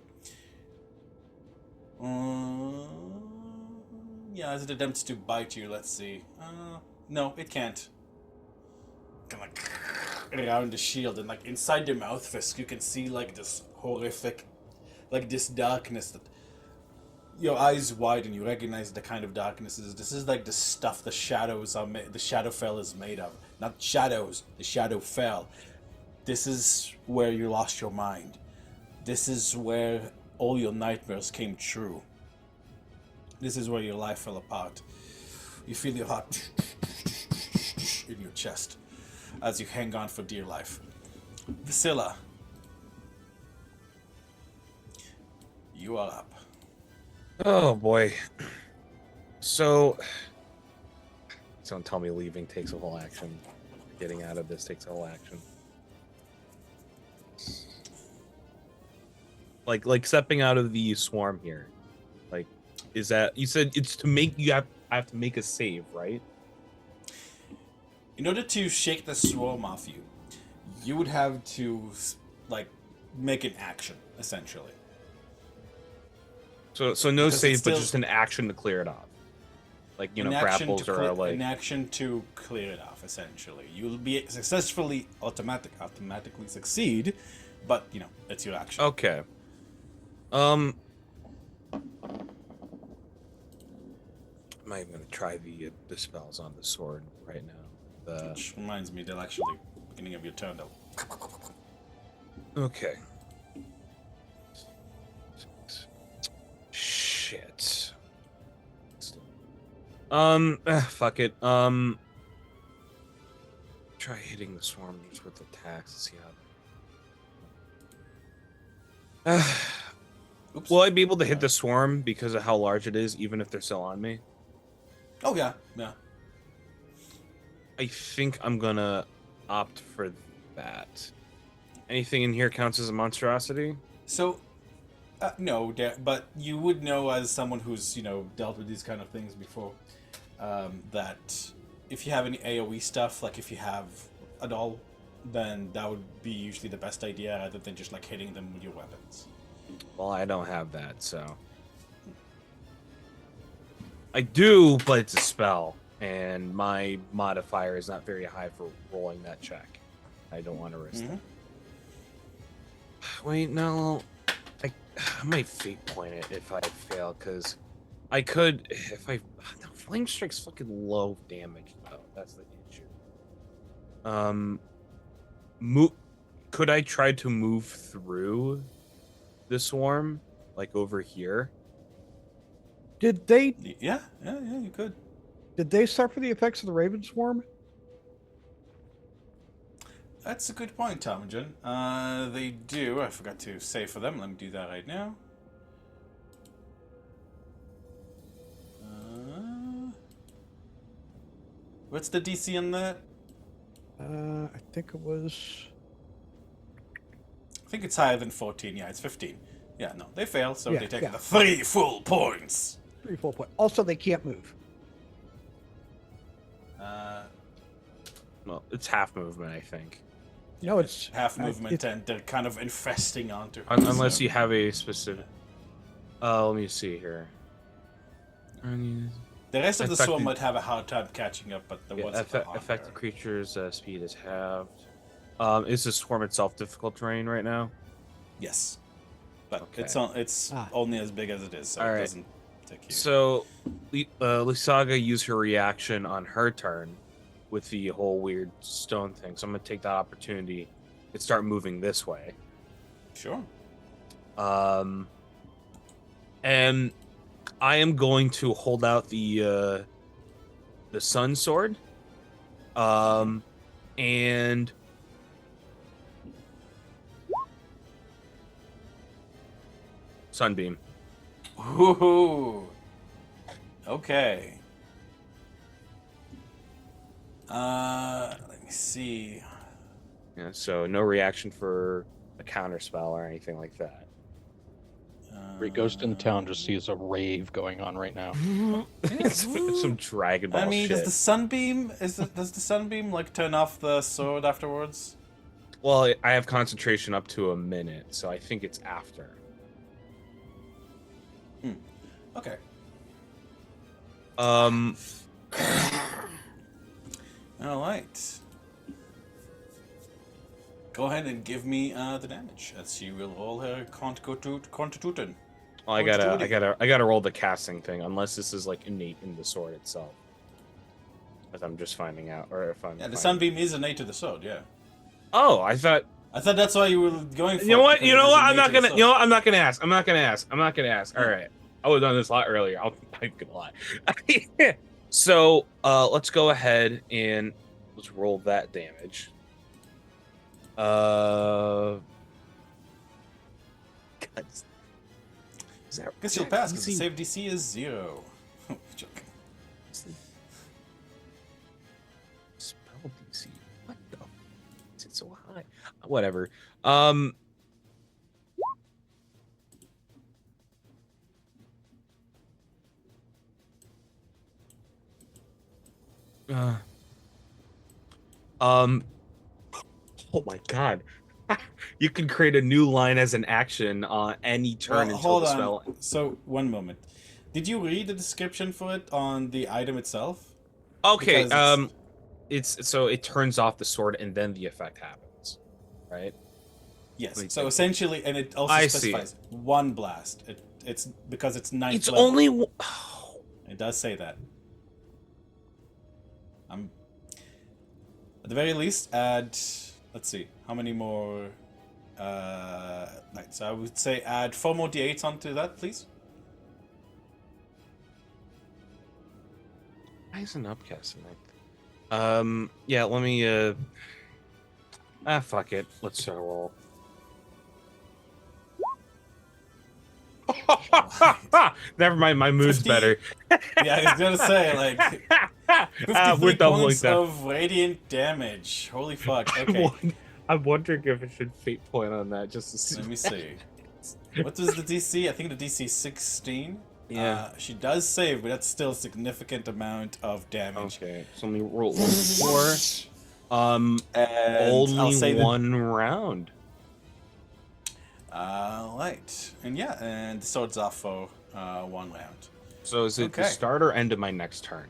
yeah, as it attempts to bite you, let's see. No, it can't. Kind of around the shield and like inside the mouth Fisk, you can see like this horrific, like this darkness that your eyes widen. You recognize the kind of darkness is. This is like the stuff the shadows are made. The Shadowfell is made of. Not shadows. The Shadowfell. This is where you lost your mind. This is where all your nightmares came true. This is where your life fell apart. You feel your heart in your chest as you hang on for dear life. Vasilla, you are up. Oh boy. So don't tell me leaving takes a whole action. Getting out of this takes a whole action. Like stepping out of the swarm here. Like, is that, you said it's to make, I have to make a save, right? In order to shake the swarm off you, you would have to like make an action essentially. So no Because save, it's but still- just an action to clear it off. Like, you know, An action grapples to or like. an action to clear it off. Essentially, you'll be successfully automatically succeed, but you know it's your action. Okay. I'm not even gonna try the spells on the sword right now. Which reminds me, they'll actually beginning of your turn though. Okay. Shit. Fuck it. Try hitting the swarms with attacks and see how. Oops. Will I be able to hit the swarm because of how large it is, even if they're still on me? Oh yeah, yeah. I think I'm gonna opt for that. Anything in here counts as a monstrosity? So, no, but you would know as someone who's dealt with these kind of things before, that if you have any AOE stuff, like if you have at all, then that would be usually the best idea, rather than just like hitting them with your weapons. Well, I don't have that, so. I do, but it's a spell, and my modifier is not very high for rolling that check. I don't want to risk that. Wait, no. I might fate point it if I fail, because I could, if I. No, Flame Strike's fucking low damage, though. That's the issue. Could I try to move through the swarm, like over here? Did they Yeah, you could. suffer the effects of the Raven Swarm? That's a good point, Tomagen. They do. I forgot to say for them. Let me do that right now. What's the DC on that? I think it was. I think it's higher than 14. Yeah, it's 15. Yeah, no, they fail, so Yeah, they take yeah. the 3 full points. 3 full point. Also, they can't move. Well, it's half movement, I think. No, it's Half movement, and they're kind of infesting onto her. Unless so- you have a specific. Let me see here. The rest of the swarm affected- might have a hard time catching up, but the ones that are Affected longer- creatures' speed is halved. Is the swarm itself difficult terrain right now? Yes, but Okay. it's only as big as it is, so All it right. doesn't take you. So, Lysaga used her reaction on her turn with the whole weird stone thing. So I'm gonna take that opportunity and start moving this way. Sure. And I am going to hold out the sun sword. And sunbeam. Ooh. Okay. Let me see. Yeah, so no reaction for a counter spell or anything like that. Every ghost in town just sees a rave going on right now. It's some Dragon Ball I mean, shit. does the sunbeam does the sunbeam like turn off the sword afterwards? Well, I have concentration up to a minute, so I think it's after. Okay. All right. Go ahead and give me the damage, as she will roll her constitution. Well, I gotta roll the casting thing, unless this is like innate in the sword itself. As I'm just finding out, or if I'm. Yeah, the sunbeam is innate to the sword. Yeah. Oh, I thought. I thought that's why you were going for. You know what? it, You know because it what? is I'm not innate to the gonna. You know sword. what? I'm not gonna ask. I'm not gonna ask. I'm not gonna ask. All right. I would have done this a lot earlier. I'm gonna lie. So, let's go ahead and let's roll that damage. God, is that, Guess is you'll that pass because the easy? save DC is 0. Joking. Spell DC. What the? Is it so high? Whatever. Oh my god. You can create a new line as an action on any turn Well, until hold the on. spell. So, one moment. Did you read the description for it on the item itself? Okay, Because it's so it turns off the sword and then the effect happens, right? yes. Let me So think. essentially, and it also I see. specifies one blast. It's because it's ninth It's level. only It does say that. At the very least, add. Let's see, how many more? Right. So I would say add 4 more d8s onto that, please. why isn't upcasting like yeah, let me fuck it. Let's roll. Never mind, my mood's 50 better. Yeah, I was gonna say like 53 We're doubling points that. of radiant damage. Holy fuck. Okay. I'm wondering if I should fate point on that just to see. Let me see. What was the DC? I think the DC is 16. Yeah. She does save, but that's still a significant amount of damage. Okay, so let me roll 4. And I'll Only say one round. Right. And yeah, and the sword's off for 1 round. So is it the Okay. start or end of my next turn?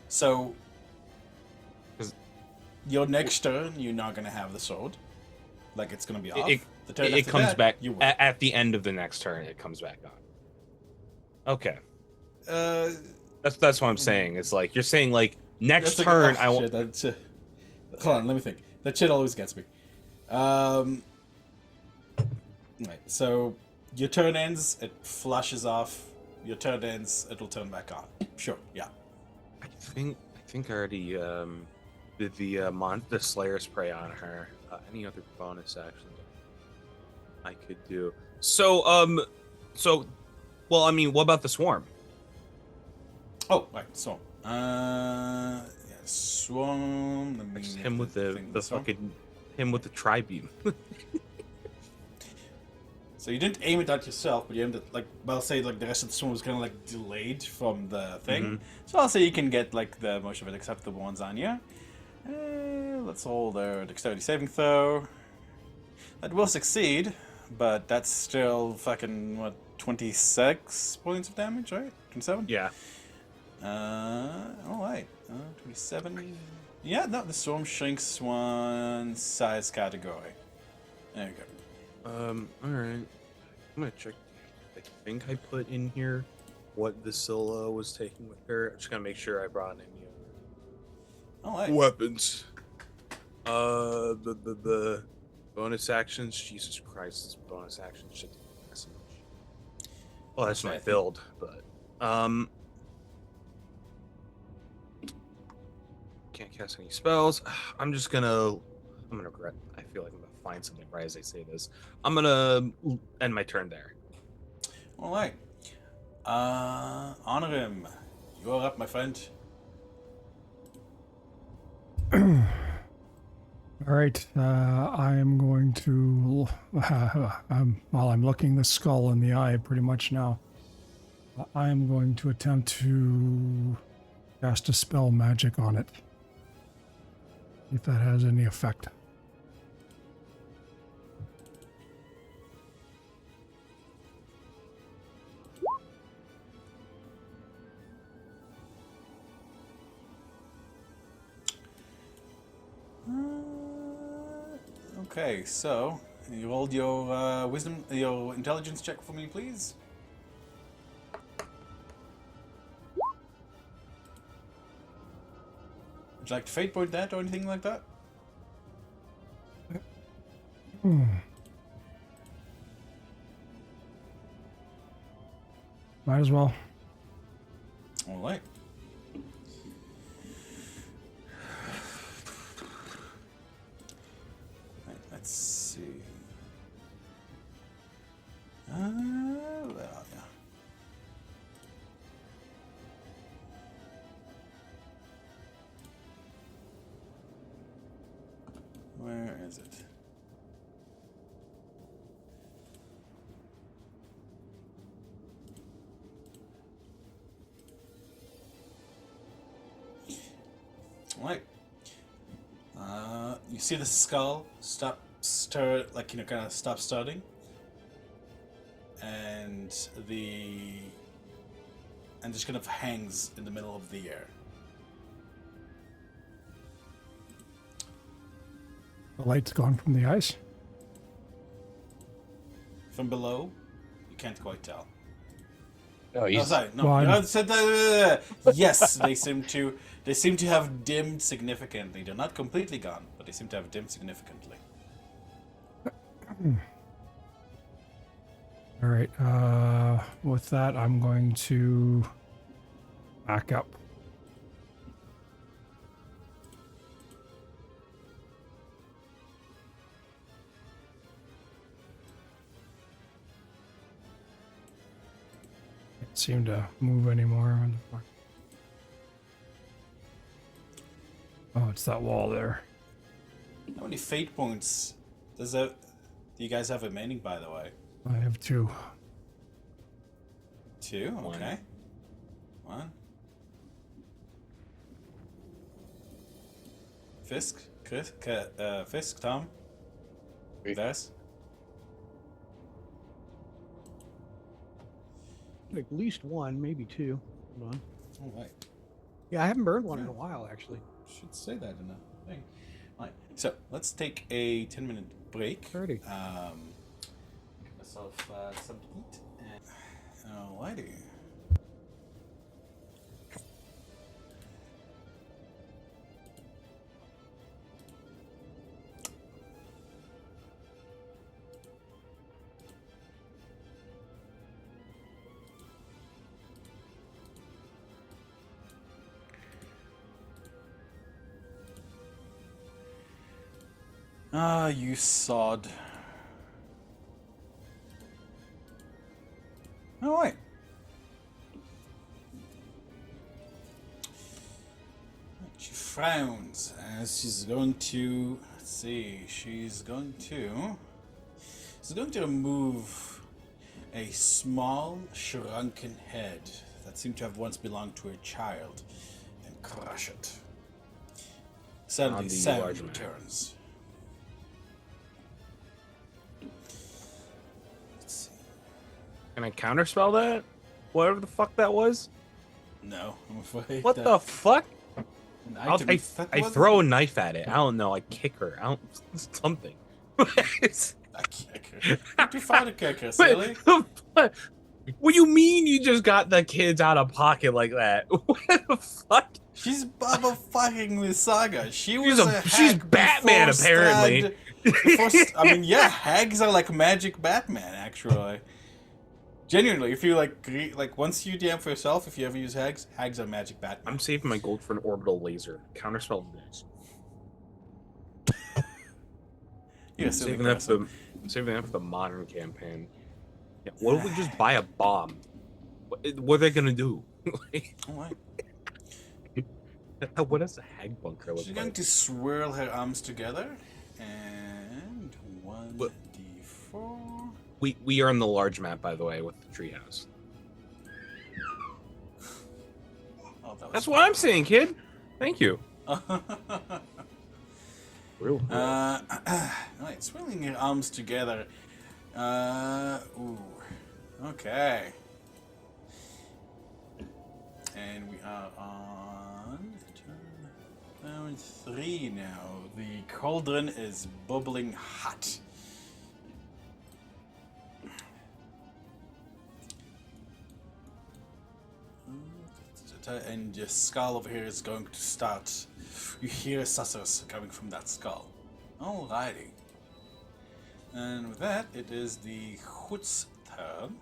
So, 'Cause- your next turn, you're not gonna have the sword. Like, it's gonna be off. The turn It after comes that, back You will. at the end of the next turn. It comes back on. Okay, that's what I'm saying. It's like you're saying like next that's turn like, I want. shit, that's, hold on, let me think. That shit always gets me. Right. So your turn ends, it flushes off. Your turn ends, it'll turn back on. Sure. Yeah. I think I already did the Slayer's Prey on her. Any other bonus actions I could do? So well, I mean, what about the swarm? Oh, right. So, yeah, swarm. Let me Just make him with the thing swarm. fucking him with the tri-beam. So you didn't aim it at yourself, but you aimed at, like, well, say like the rest of the swarm was kind of like delayed from the thing. Mhm. So I'll say you can get like the most of it, except the ones on you. Let's roll their dexterity saving throw. That will succeed, but that's still fucking what, 26 points of damage, right? 27. Yeah. All right. 27. Yeah, no, the swarm shrinks 1 size category. There you go. All right. I'm gonna check. I think I put in here what the Scylla was taking with her. I'm just gonna make sure I brought any All right. weapons. The bonus actions. Jesus Christ, this bonus action shit. Well, that's my Okay. build, but can't cast any spells. I'm gonna regret. I feel like I'm gonna find something right as I say this. I'm gonna end my turn there. All right. Honor him. You are up, my friend. All right, I am going to, while I'm looking the skull in the eye pretty much now, I am going to attempt to cast a spell magic on it. If that has any effect. Okay, so you rolled your wisdom, your intelligence check for me, please. Would you like to fate point that or anything like that? Might as well. All right. Let's see. Where are ya? Where is it? All right. You see the skull stir, like, kind of stop starting, and just kind of hangs in the middle of the air. The light's gone from the eyes. From below, you can't quite tell. Oh, Oh, he's sorry, no. Well, You said that, yes, they seem to have dimmed significantly. They're not completely gone, but they seem to have dimmed significantly. All right. With that, I'm going to back up. Can't seem to move anymore. Oh, it's that wall there. How many fate points do you guys have remaining, by the way? I have 2. 2? Okay. 1. Fisk? Fisk? Tom? Des? At least 1, maybe 2. Hold on. All right. Yeah, I haven't burned one in a while, actually. Should say that in a thing. Right. So let's take a 10-minute break. 30. Give myself something to eat. Alrighty. Ah, you sod. Alright. She frowns as she's going to, let's see, she's going to remove a small, shrunken head that seemed to have once belonged to a child and crush it. Suddenly, the sound large man. returns. Let's see. Can I counterspell that? Whatever the fuck that was? No, I'm afraid. What that the fuck? an I item that wasn't- throw a knife at it. I don't know. I kick her. I don't something. It's- I kick her. Don't you find a kicker, silly? What do you mean you just got the kids out of pocket like that? What the fuck? She's Baba fucking Lysaga. She was She's hag Batman, before apparently. I mean, yeah, hags are like magic Batman, actually. Genuinely, if you like once you DM for yourself, if you ever use hags are magic Batman. I'm saving my gold for an orbital laser. Counterspell this. You're a silly person. I'm saving that for the modern campaign. Yeah, what if we just buy a bomb? What are they gonna do? Alright. What does a hag bunker look She's going like? to swirl her arms together, and 1d4. We are on the large map, by the way, with the treehouse. Oh, that was That's what I'm saying, kid. Thank you. Real. Alright, swirling your arms together. Ooh. Okay. And we are on turn 3 now. The cauldron is bubbling hot. And your skull over here is going to start. You hear sussers coming from that skull. Alrighty. And with that, it is the Hood's turn.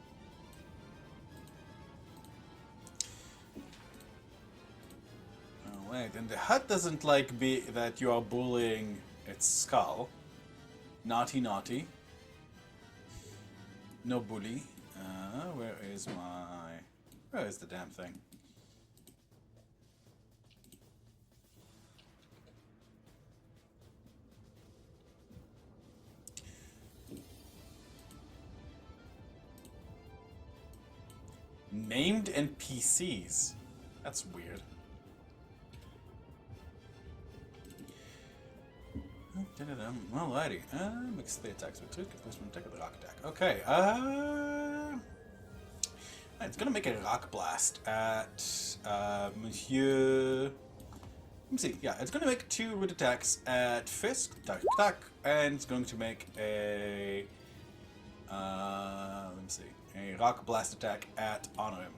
Alright, and the hut doesn't like that you are bullying its skull. Naughty, naughty. No bully. Where is the damn thing? Named NPCs. That's weird. Alrighty. Mix the attacks with 2. Plus 1 attack with the rock attack. Okay. It's gonna make a rock blast at Monsieur. Let me see. Yeah, it's gonna make 2 root attacks at Fisk. Attack. And it's going to make a. Let me see. A rock blast attack at Honorim.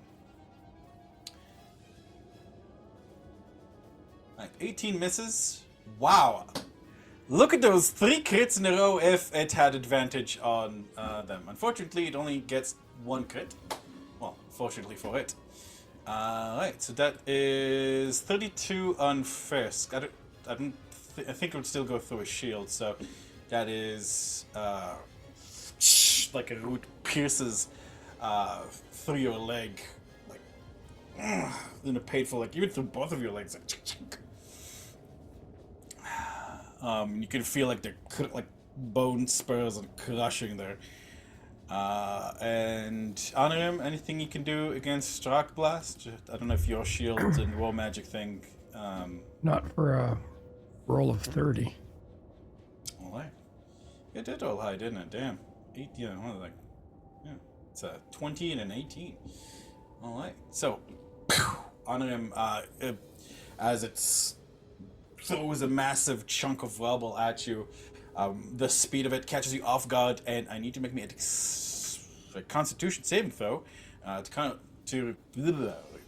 Right, 18 misses. Wow. Look at those 3 crits in a row if it had advantage on them. Unfortunately, it only gets 1 crit. Well, fortunately for it. Right, so that is 32 on Fisk. I think it would still go through a shield, so that is like a root pierces through your leg, like in a painful, like even through both of your legs, like. You can feel like the bone spurs and crushing there. And Honorim, anything you can do against Rock Blast? I don't know if your shield and War Magic thing. Not for a roll of 30. Alright. It did roll high, didn't it? Damn. 8, yeah, it's a 20 and an 18. Alright. So, Honorim, as it's throws a massive chunk of rubble at you. The speed of it catches you off guard, and I need to make me a Constitution saving throw to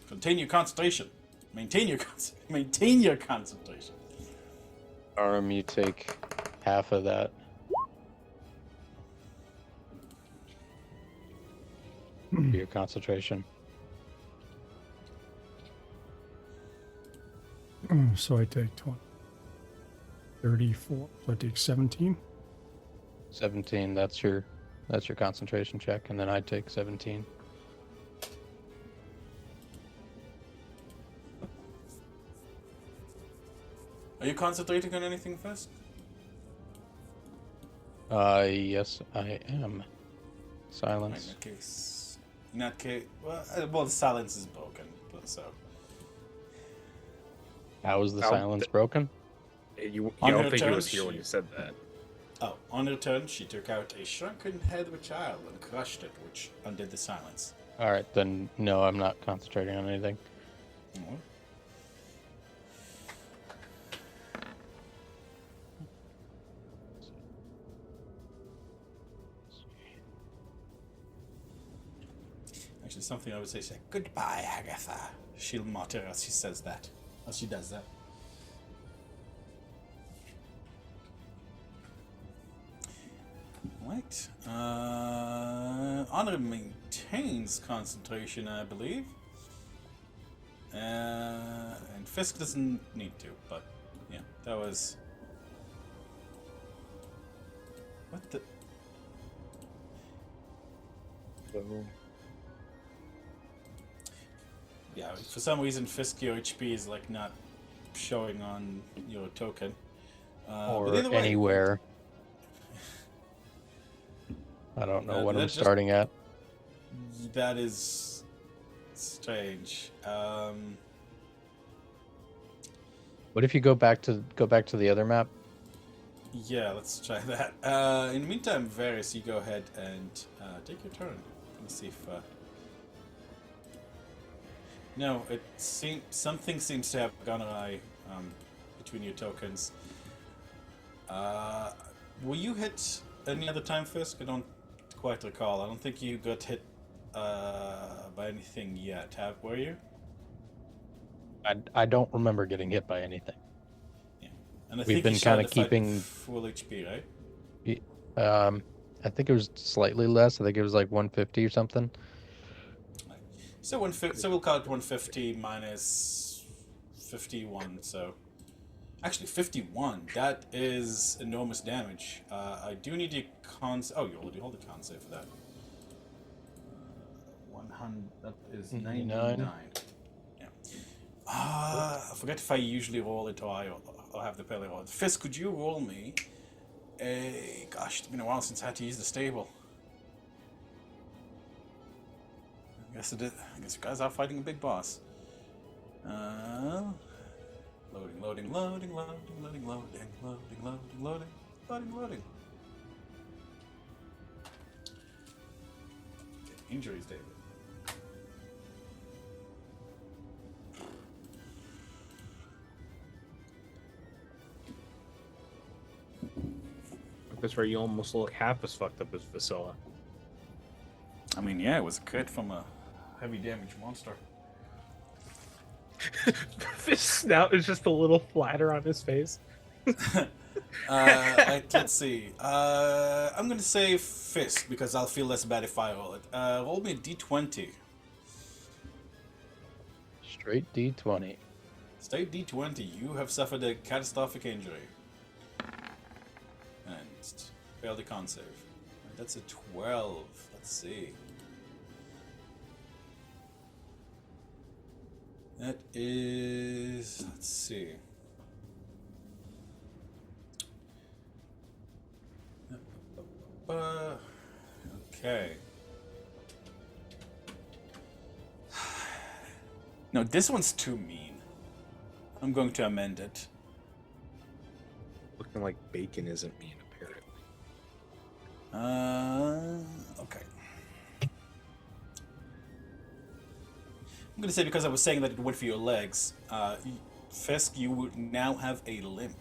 contain your concentration. Maintain your concentration. You take half of that. For your concentration. So I take 20. 34. So I take 17. 17, that's your concentration check, and then I take 17. Are you concentrating on anything first? Yes, I am. Silence. In that case, well, the silence is broken, so. How is the silence broken? You On don't her think he turn, was here when you said that. Oh, on her turn, she took out a shrunken head of a child and crushed it, which undid the silence. Alright, then no, I'm not concentrating on anything. Mhm. Actually, something I would say, goodbye, Agatha. She'll mutter as she says that. as she does that. Right. Honor maintains concentration, I believe. And Fisk doesn't need to, but yeah, that was. What the? Yeah, for some reason, Fisk, your HP is like not showing on your token. Or but either way, anywhere. I don't know what I'm that just- starting at. That is strange. What if you go back to the other map? Yeah, let's try that. In the meantime, Varys, you go ahead and take your turn. Let's see if. No, it seems something seems to have gone awry between your tokens. Will you hit any other time, Fisk? I don't quite recall. I don't think you got hit by anything yet. Were you? I don't remember getting hit by anything. Yeah. And I We've think been you started kinda the fight keeping- full HP, right? I think it was slightly less. I think it was like 150 or something. So so we'll call it 150 minus 51. So actually 51. That is enormous damage. I do need a Oh, you already hold a con save for that. 100. That is 99. Yeah. I forget if I usually roll it or I have the pelly roll. Fisk, could you roll me? Gosh, it's been a while since I had to use the stable. I guess it is. I guess you guys are fighting a big boss. Loading, loading, loading, loading, loading, loading, loading, loading, loading, loading, loading. Okay, injuries, David. That's where you almost look half as fucked up as Vasilla. I mean, yeah, it was a crit from a heavy damage monster. His snout is just a little flatter on his face. Let's see. I'm gonna say Fist because I'll feel less bad if I roll it. Roll me a d20. Straight D20. State d20. You have suffered a catastrophic injury. And failed the con save. Right, that's a 12. Let's see. That is. Let's see. Okay. No, this one's too mean. I'm going to amend it. Looking like bacon isn't mean, apparently. Okay. I'm gonna say because I was saying that it went for your legs, Fisk, you would now have a limp.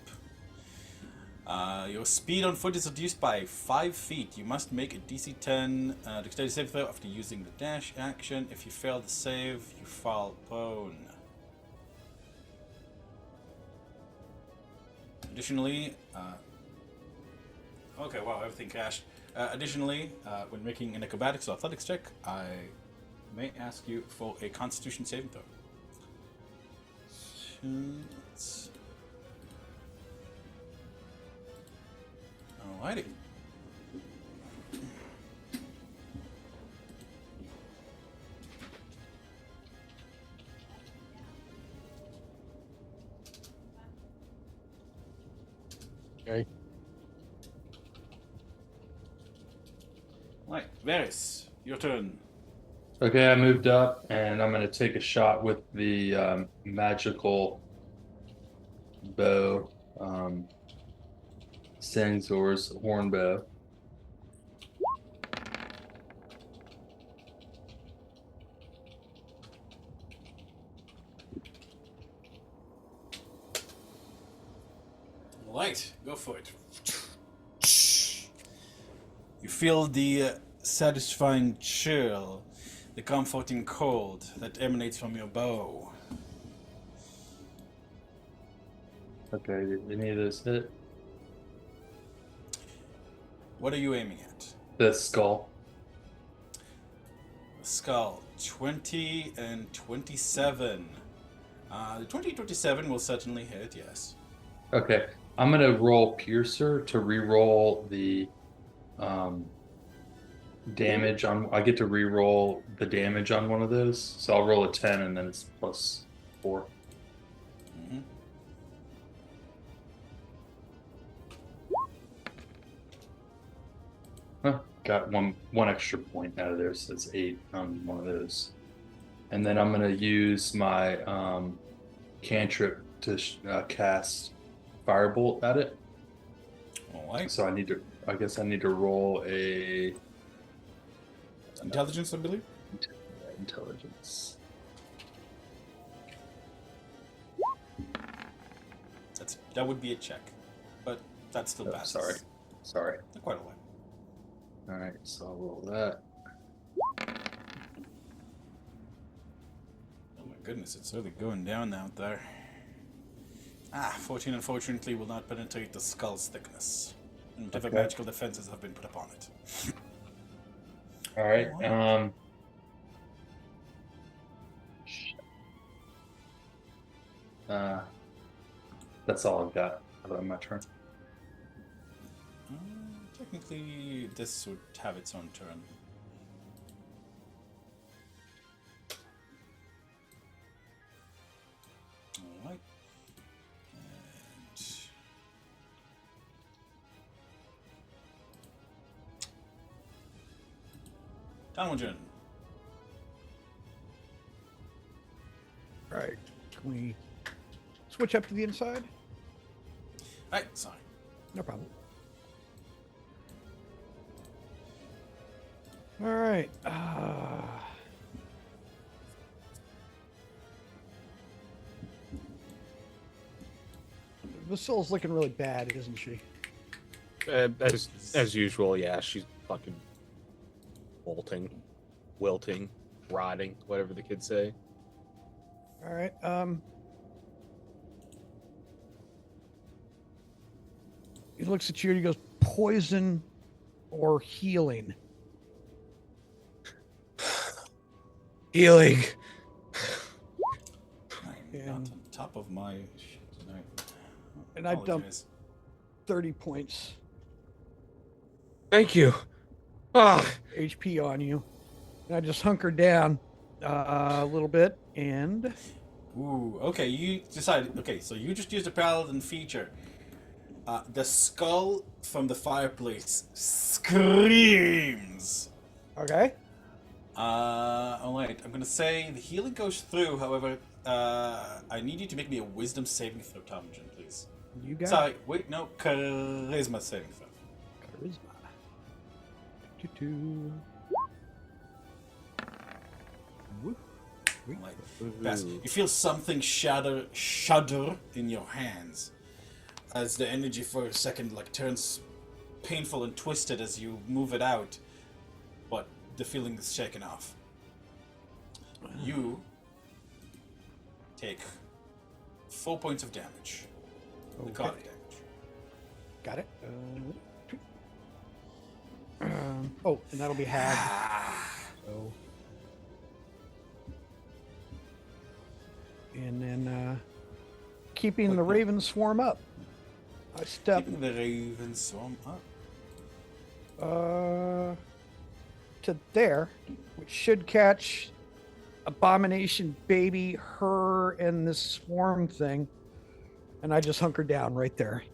Your speed on foot is reduced by 5 feet. You must make a DC 10 dexterity save throw after using the dash action. If you fail the save, you fall prone. Additionally, okay, wow, everything crashed. Additionally, when making an acrobatics or athletics check, I may ask you for a Constitution saving throw. Alrighty. Okay. Right, Varys, your turn. Okay, I moved up, and I'm gonna take a shot with the magical bow, Sangzor's horn bow. Right, go for it. You feel the satisfying chill, the comforting cold that emanates from your bow. Okay, did any of those hit? What are you aiming at? The skull. The skull. 20 and 27. The 2027 will certainly hit, yes. Okay, I'm gonna roll Piercer to re-roll the damage on. I get to re-roll the damage on one of those, so I'll roll a 10 and then it's +4. Mm-hmm. Huh, got one extra point out of there, so it's 8 on one of those. And then I'm gonna use my cantrip to cast Firebolt at it. All right. So I guess I need to roll a Intelligence, I believe. intelligence. That would be a check, but that's still Oh, bad. sorry. Quite a lot. All right, so I'll roll that. Oh my goodness, it's really going down out there. 14 unfortunately will not penetrate the skull's thickness. And whatever Okay. magical defenses have been put upon it. All right. Wow. That's all I've got on my turn. Technically, this would have its own turn. Alright. And... Talmadgen. Right. Can we switch up to the inside? Right, sorry. No problem. All right. Vasilla's looking really bad, isn't she? As usual, yeah. She's fucking wilting, rotting, whatever the kids say. All right. He looks at you and he goes, "Poison or healing?" Healing. I'm not on top of my shit tonight. And I dumped Apologize. 30 points Thank you. Ah, HP on you. And I just hunkered down a little bit and Ooh, okay, you decided. Okay, so you just used a paladin feature. The skull from the fireplace screams. okay. Alright, I'm gonna say the healing goes through, however, I need you to make me a wisdom saving throw, Tomjin, please. You got Sorry, wait, no, charisma saving throw. charisma. Two. Whoop. Like, pass. You feel something shudder in your hands as the energy for a second like turns painful and twisted as you move it out, but the feeling is shaken off. You take 4 points of damage. Necrotic damage. Got it. Oh, and that'll be halved. So. And then keeping the raven swarm up. I step Keeping the raven swarm up. to there, which should catch Abomination Baby, her, and this swarm thing. And I just hunker down right there.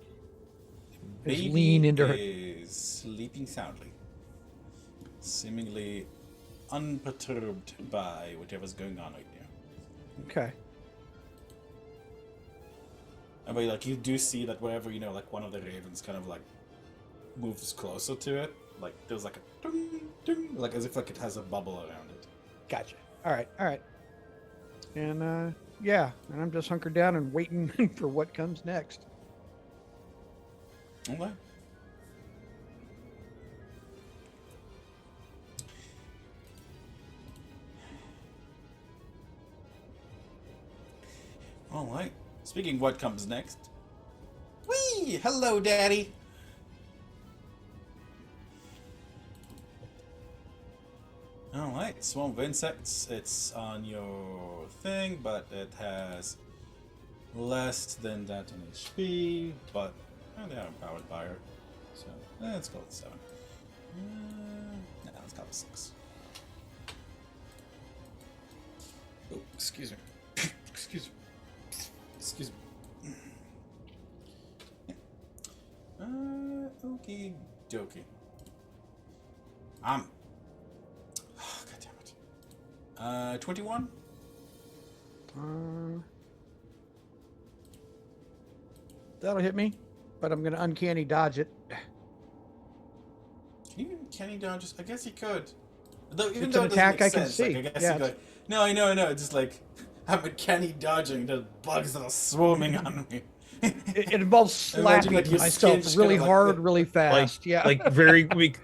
Just Baby lean into her. is sleeping soundly, seemingly unperturbed by whatever's going on right now. Okay. But like you do see that wherever like one of the ravens kind of like moves closer to it, like there's like a ding, ding, like as if like it has a bubble around it. Gotcha. All right. And yeah, and I'm just hunkered down and waiting for what comes next. Okay. All right. Speaking of what comes next, Whee! Hello, Daddy. Alright, swarm of insects. It's on your thing, but it has less than that in HP, but they are empowered by her. So let's call it 7. Let's call it 6. Oh, excuse me. Excuse me. Excuse me. Okie dokie. God damn it. 21? That'll hit me, but I'm gonna uncanny dodge it. Can he dodge? I guess he could. Though, even It's though an it doesn't attack make I can sense, see. Like, I guess Yeah, he could. No, I know. Just like I'm uncanny dodging the bugs that are swarming on me. It involves Imagine, slapping like, your myself skin just really kinda, like, hard, really fast. Yeah. Like very weak.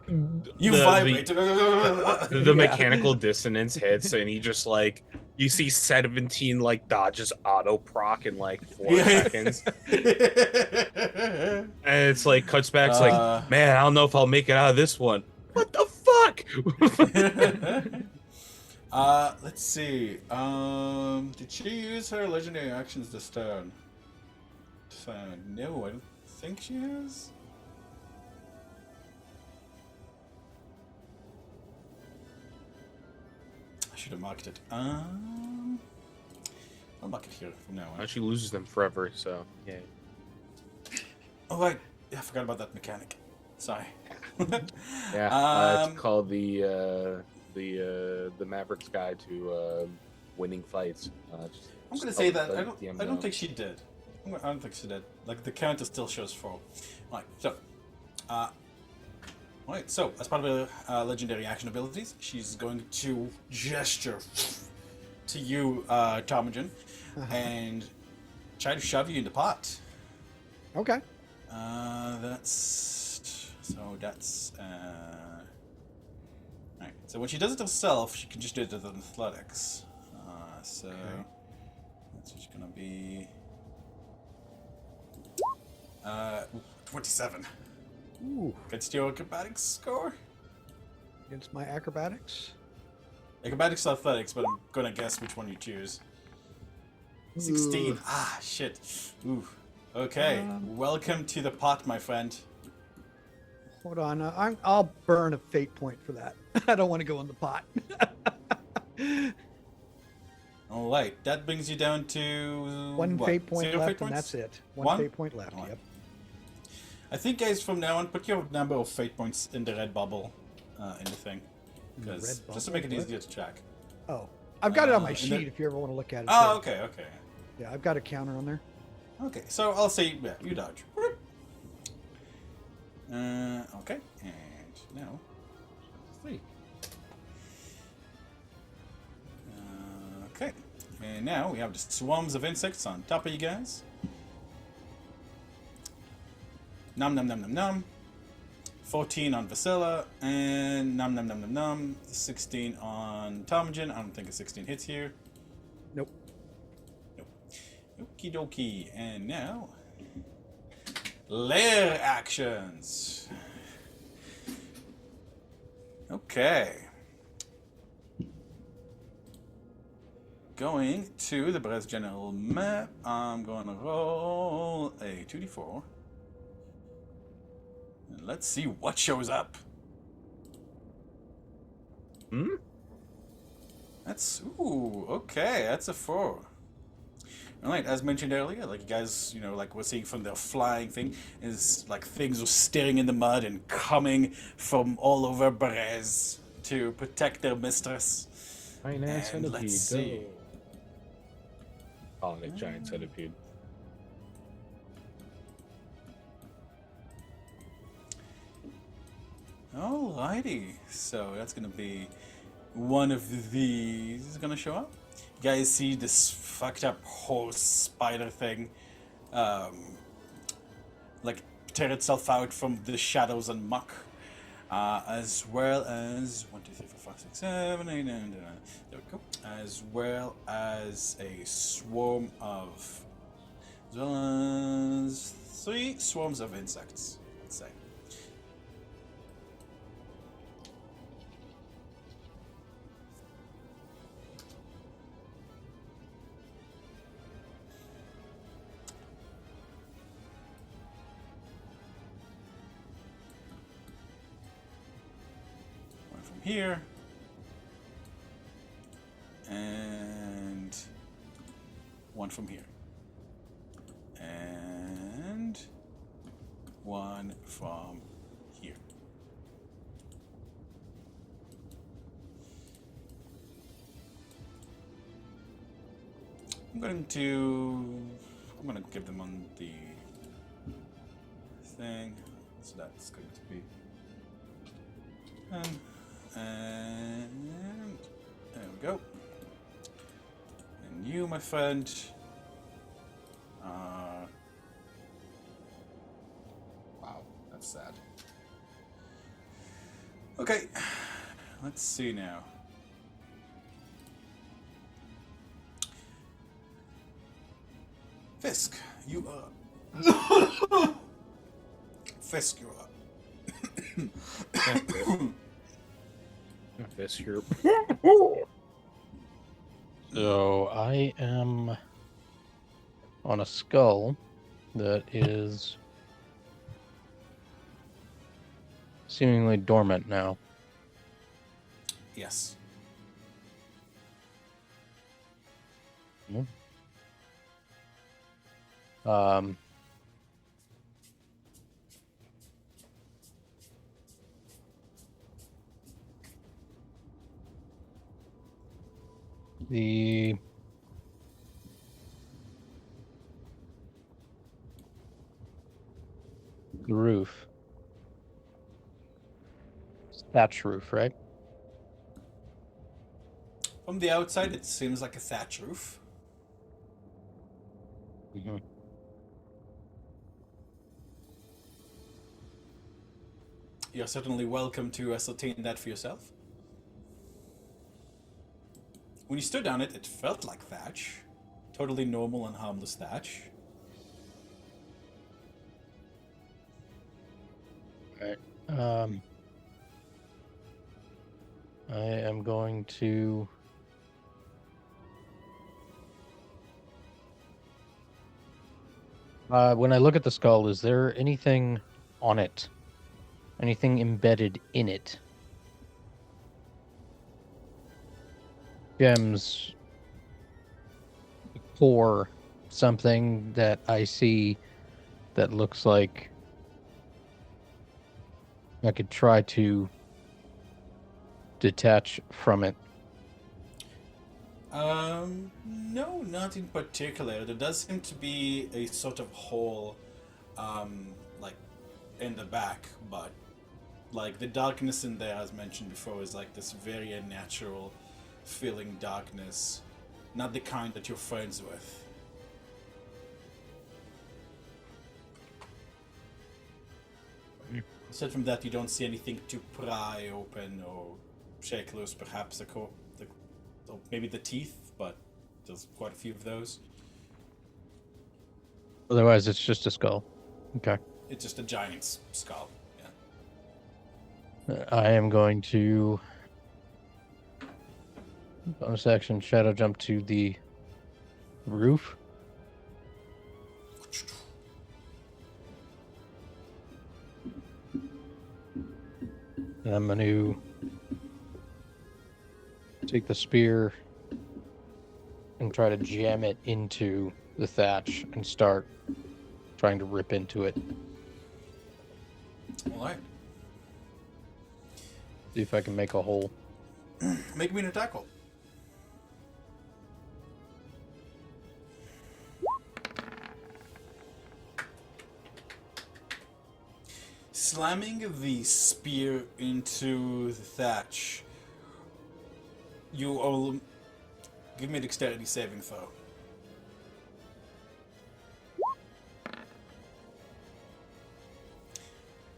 You vibrate. The Yeah. mechanical dissonance hits, and he just like you see 17 like dodges auto proc in like 4 seconds, and it's like cuts back. It's like, man, I don't know if I'll make it out of this one. What the fuck? Let's see. Did she use her legendary actions this turn? No, I don't think she has. I should have marked it. I'll mark it here from now on. She loses them forever, so yeah. Oh right, yeah, I forgot about that mechanic. Sorry. Yeah, it's called the Maverick's Guide to Winning Fights. I'm gonna say that I don't think she did. I don't think she did. Like the counter still shows 4. Right. So as part of her legendary action abilities, she's going to gesture to you, Tarmogen, and try to shove you in the pot. Okay. That's right. So when she does it herself, she can just do it with athletics. That's what's gonna be 27. Ooh. Against your acrobatics score? Against my acrobatics? Acrobatics or athletics, but I'm gonna guess which one you choose. 16. Ooh. Ah, shit. Ooh. Okay. Welcome to the pot, my friend. Hold on. I'll burn a fate point for that. I don't want to go in the pot. All right. That brings you down to One what? fate point 0 left, fate and points? that's it. One? One fate point left. All right. Yep. I think, guys, from now on, put your number of fate points in the red bubble in the thing. Because just to make it bubble? easier to track. Oh, I've got it on my and sheet then- if you ever want to look at it. Oh, too. okay. Yeah, I've got a counter on there. Okay, so I'll say, yeah, you dodge. Okay, and now, 3. Okay, and now we have just swarms of insects on top of you guys. Nom nom nom nom nom. 14 on Vasilla, and nom nom nom nom nom. 16 on Tarmogen. I don't think a 16 hits here. Nope. Okie dokie, and now lair actions. Okay. Going to the Brest General map, I'm going to roll a 2d4. And let's see what shows up. That's, ooh, okay, that's a 4. Alright, as mentioned earlier, like you guys, like we're seeing from the flying thing, is like things are staring in the mud and coming from all over Berez to protect their mistress. Giant And centipede. let's see. Calling it giant centipede. Alrighty, so that's gonna be one of these is gonna show up. You guys see this fucked up horse spider thing, like tear itself out from the shadows and muck, as well as 1, 2, 3, 4, 5, 6, 7, 8, 9, 10, there we go. As well as a swarm of, as well as 3 tiny swarms of insects, let's say. One from here. And one from here. And one from here. I'm going to give them on the thing. So that's going to be 10. And there we go. And you, my friend, wow, that's sad. Okay, let's see now. Fisk, you are. Fisk, you are. This here. So I am on a skull that is seemingly dormant now. Yes. Um, the roof. Thatch roof, right? From the outside, it seems like a thatch roof. Mm-hmm. You're certainly welcome to ascertain that for yourself. When you stood on it, it felt like thatch. Totally normal and harmless thatch. Right. I am going to when I look at the skull, is there anything on it? Anything embedded in it? Gems, core, something that I see that looks like I could try to detach from it. No, not in particular. There does seem to be a sort of hole, like, in the back, but, like, the darkness in there, as mentioned before, is like this very unnatural feeling darkness. Not the kind that you're friends with. Aside from that, you don't see anything to pry open or shake loose, perhaps or maybe the teeth, but there's quite a few of those. Otherwise, it's just a skull. Okay. It's just a giant's skull. Yeah. I am going to bonus action shadow jump to the roof. And I'm going to take the spear and try to jam it into the thatch and start trying to rip into it. Alright. See if I can make a hole. Make me an attack roll. Slamming the spear into the thatch, you all give me a dexterity saving throw.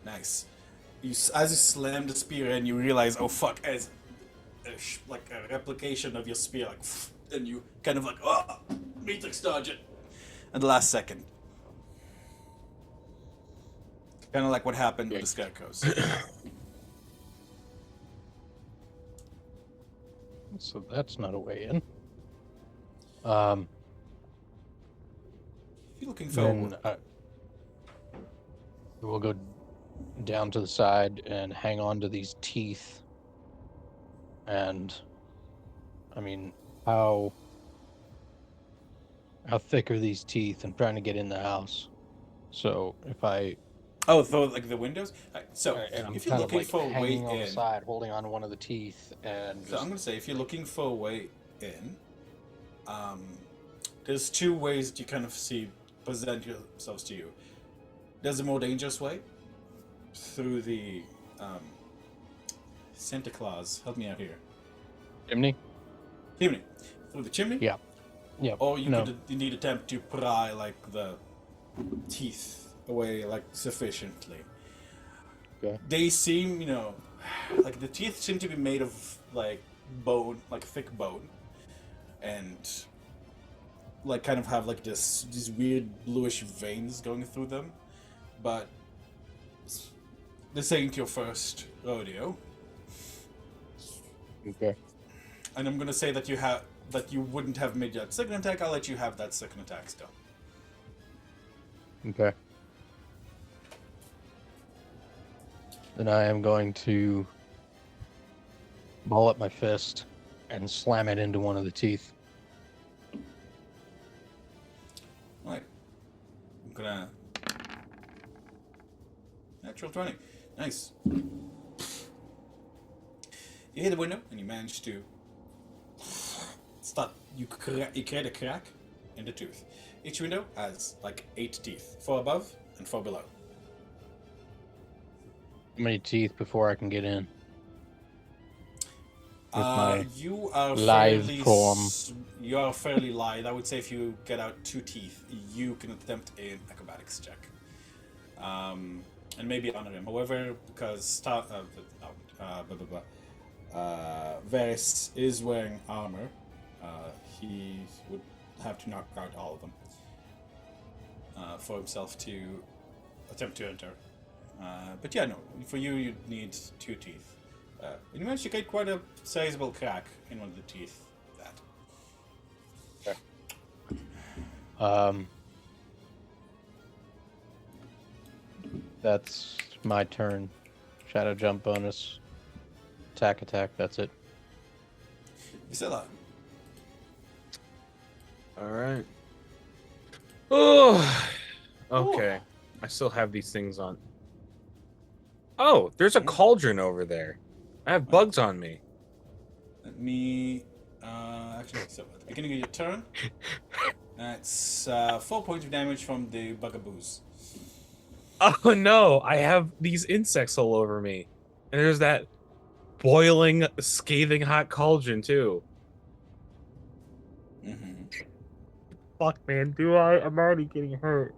Nice. As you slam the spear in, you realize, oh fuck, as like a replication of your spear, like, and you kind of like, oh, matrix dodge it. At the last second. Kind of like what happened with the scarecrows. So that's not a way in. If you're looking for... Then we'll go down to the side and hang on to these teeth. And I mean, how thick are these teeth? I'm trying to get in the house. So if I Oh, so like the windows? So, and I'm if you're kind looking of like for a way hanging on the in... side, holding on to one of the teeth, and So I'm going to say, if you're looking for a way in, there's two ways that you kind of see present yourselves to you. There's a more dangerous way, through the Santa Claus. Help me out here. chimney. Chimney. Through the chimney? Yeah. Yeah. Or you No. could indeed attempt to pry like the teeth away like sufficiently. Okay. They seem, like the teeth seem to be made of like bone, like thick bone, and like kind of have like these weird bluish veins going through them. But this ain't your first rodeo, Okay. and I'm gonna say that you wouldn't have made that second attack. I'll let you have that second attack still. Okay. Then I am going to ball up my fist and slam it into one of the teeth. Alright. I'm gonna... Natural 20. Nice. You hit the window and you manage to you create a crack in the tooth. Each window has like 8 teeth, 4 above and 4 below. How many teeth before I can get in? With my You are lithe fairly form. You are fairly lithe. I would say if you get out 2 teeth, you can attempt an acrobatics check, and maybe honor him. However, because Varys is wearing armor, he would have to knock out all of them for himself to attempt to enter. But yeah, no. For you, you'd need 2 teeth. And you managed to get quite a sizable crack in one of the teeth. That's my turn. Shadow jump bonus. Attack, that's it. Visela. All right. Oh, okay. I still have these things on. Oh, there's a cauldron over there. I have bugs on me. Let me... actually, so at the beginning of your turn, that's 4 points of damage from the bugaboos. Oh no, I have these insects all over me. And there's that boiling, scathing hot cauldron too. Mm-hmm. Fuck, man. Do I? I'm already getting hurt.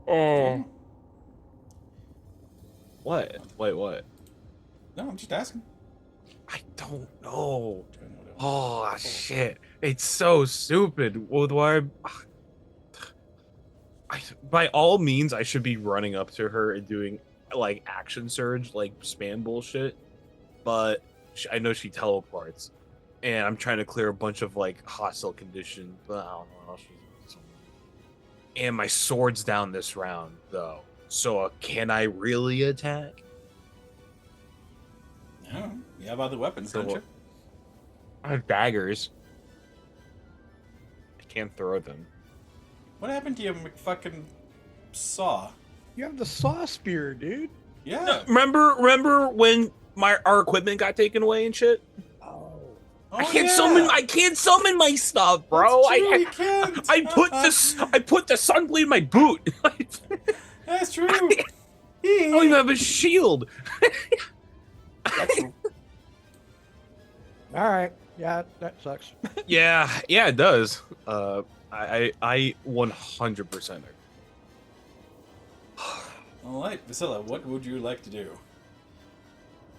Oh. What? Wait, what? No, I'm just asking. I don't know. Oh shit. It's so stupid. With why by all means I should be running up to her and doing like action surge, like spam bullshit. But I know she teleports. And I'm trying to clear a bunch of like hostile conditions. But I don't know. And my sword's down this round though. So can I really attack? No, you have other weapons, don't you? I have daggers. I can't throw them. What happened to your fucking saw? You have the saw spear, dude. Yeah. Remember when our equipment got taken away and shit? Oh. I can't summon my stuff, bro. That's true, you can't. I put the sunblade in my boot. That's true. I don't even have a shield. All right. Yeah, that sucks. Yeah, it does. I 100% agree. Alright, Vasilla, what would you like to do?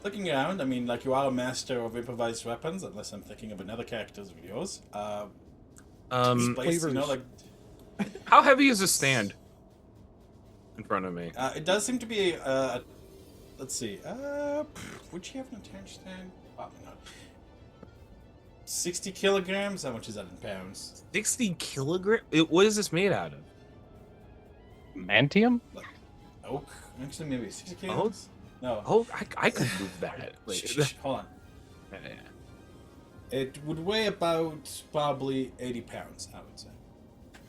Looking around, I mean, like, you are a master of improvised weapons, unless I'm thinking of another character's of yours. This place, Flavors. like... How heavy is this stand? in front of me? It does seem to be let's see. Would she have an attention stand? Probably not. 60 kilograms? How much is that in pounds? 60 kilogram? What is this made out of? Mantium? Oak? Actually, maybe 60 kilograms? No. Oh, I could move that. Wait, Shh, hold on. yeah. It would weigh about probably 80 pounds, I would say.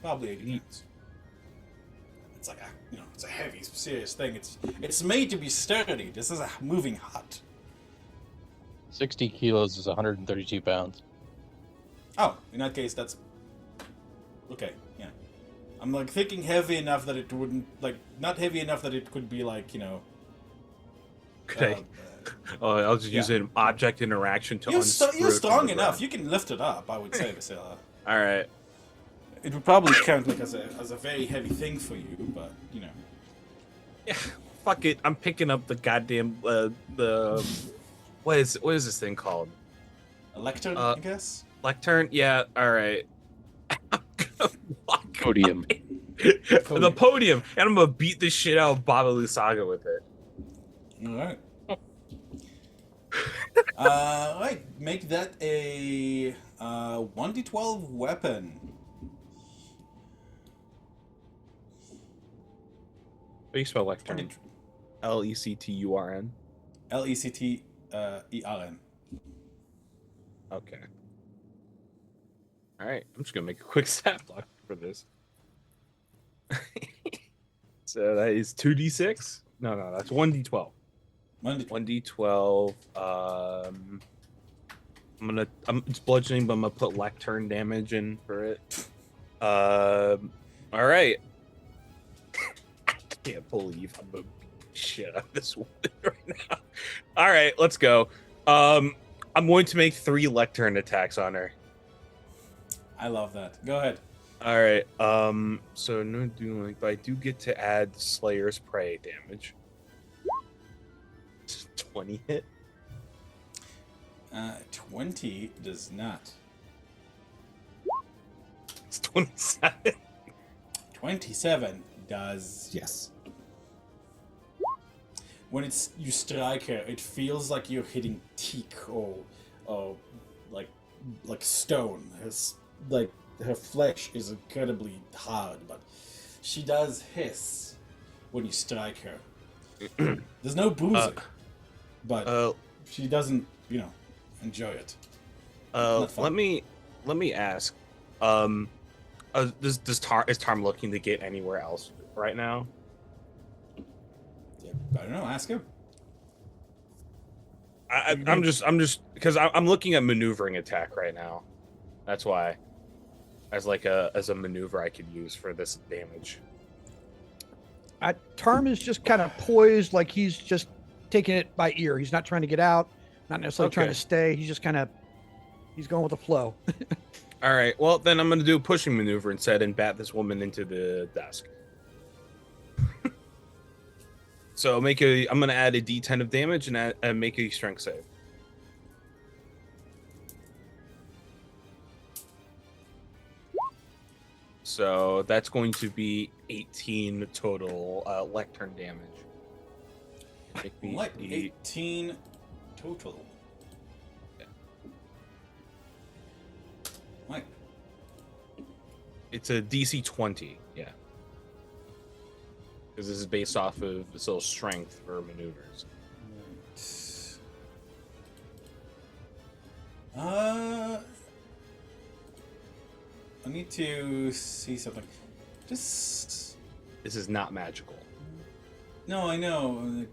Probably 80 pounds. It's like it's a heavy, serious thing. It's made to be sturdy. This is a moving hut. 60 kilos is 132 pounds. Oh, in that case, that's okay. Yeah, I'm like thinking heavy enough that it wouldn't not heavy enough that it could be Okay. I'll just use an object interaction to You're unscrew you're it from strong the enough. ground. You can lift it up. I would say, Vasila. All right. It would probably count as a very heavy thing for you, but Yeah. Fuck it. I'm picking up the goddamn the what is this thing called? a lectern, I guess. Lectern? Yeah. All right. I'm gonna walk Podium. the podium, and I'm gonna beat the shit out of Baba Lysaga with it. All right. Right. Make that a 1d12 weapon. How do you spell lectern? Lecturn. Lectern. Okay. All right. I'm just gonna make a quick stat block for this. So that is 2d6. No, that's 1d12. 1d12. It's bludgeoning, but I'm gonna put lectern damage in for it. All right. I can't believe I'm gonna beat the shit out of this woman right now. All right, let's go. I'm going to make 3 lectern attacks on her. I love that. Go ahead. All right. So no doing, but I do get to add Slayer's Prey damage. 20 hit. 20 does not. It's 27. 27 does. Yes. When you strike her, it feels like you're hitting teak or like stone. Her flesh is incredibly hard, but she does hiss when you strike her. There's no bruising, but she doesn't, enjoy it. Not fun. Let me ask. Is Tarm looking to get anywhere else right now? Yeah, I don't know. Ask him. I'm just because I'm looking at maneuvering attack right now. That's why, as a maneuver I could use for this damage. Tarm is just kind of poised, like he's just taking it by ear. He's not trying to get out, not necessarily trying to stay. He's just he's going with the flow. All right. Well, then I'm going to do a pushing maneuver instead and bat this woman into the desk. So I'm going to add a D10 of damage and make a strength save. So that's going to be 18 total lectern damage. What? 18 total. Yeah. Right. It's a DC 20, yeah. Because this is based off of Vasil's strength for maneuvers. I need to see something. Just... This is not magical. No, I know.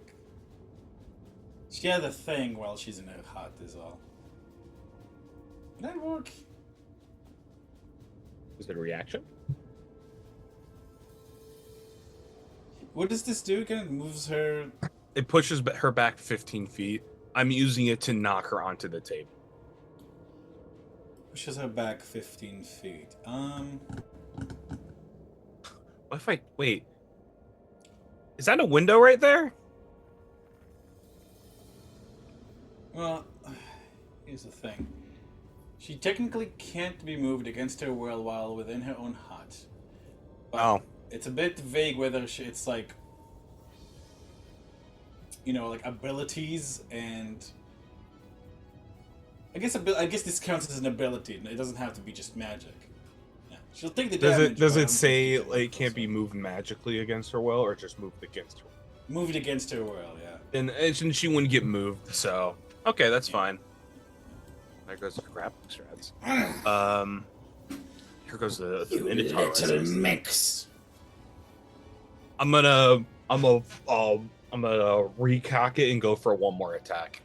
She had a thing while she's in her hut is all. Would that work? Is it a reaction? What does this do again? It moves her... It pushes her back 15 feet. I'm using it to knock her onto the table. Pushes her back 15 feet. What if I... Wait. Is that a window right there? Well, here's the thing. She technically can't be moved against her will while within her own hut. But Oh. it's a bit vague whether it's like like abilities and. I guess this counts as an ability. It doesn't have to be just magic. Yeah. She'll take the Does damage. it does but it I'm say thinking like it can't be also. moved magically against her will, or just moved against her? Moved against her will? Yeah. And she wouldn't get moved, so okay, that's Yeah. fine. There goes the grappling strats. Here goes the Minotaur. mix. I'm gonna recock it and go for one more attack.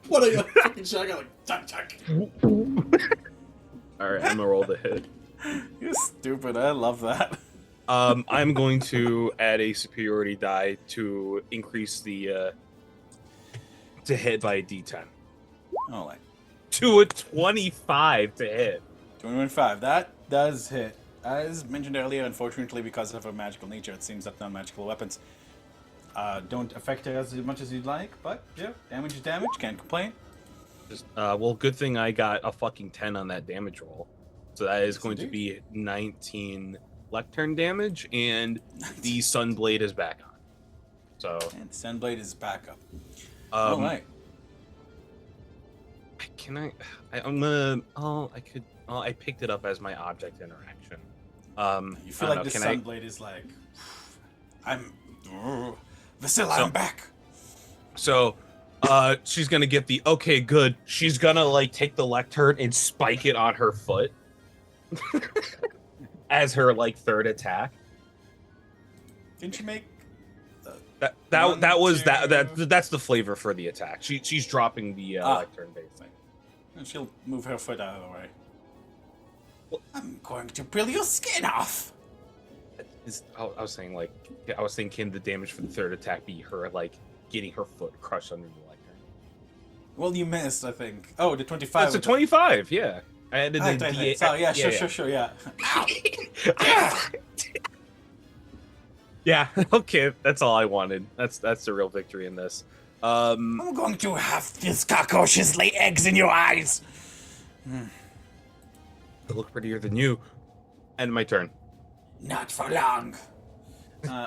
What are you fucking shotgun like? Tuck. All right, I'm gonna roll the hit. You're stupid. I love that. I'm going to add a superiority die to increase the to hit by a D10 Oh, like to a 25 to hit. 21.5. That does hit. As mentioned earlier, unfortunately, because of her magical nature, it seems that non-magical weapons don't affect her as much as you'd like. But yeah, damage is damage. Can't complain. Well, good thing I got a fucking 10 on that damage roll. So that is Yes, going to indeed. be 19 lectern damage, and the Sunblade is back on. So, And Sunblade is back up. All right. I'm gonna. Oh, I could. Oh, I picked it up as my object interaction. You feel I like don't the know, can Sunblade is like, Vasilla, So- I'm back. So, she's gonna get the okay, good. She's gonna like take the lectern and spike it on her foot as her like third attack. Didn't you make? That One, was two. that's the flavor for the attack. She's dropping the lectern basically. And she'll move her foot out of the way. I'm going to peel your skin off. I was saying like I was thinking the damage for the third attack be her like getting her foot crushed under the lectern. Well, you missed, I think. Oh, the 25. That's a 25. Yeah, I added the Right. D8. So, yeah, sure, yeah. Yeah, okay, that's all I wanted. That's the real victory in this. I'm going to have these cockroaches lay eggs in your eyes. They look prettier than you. And my turn. Not for long.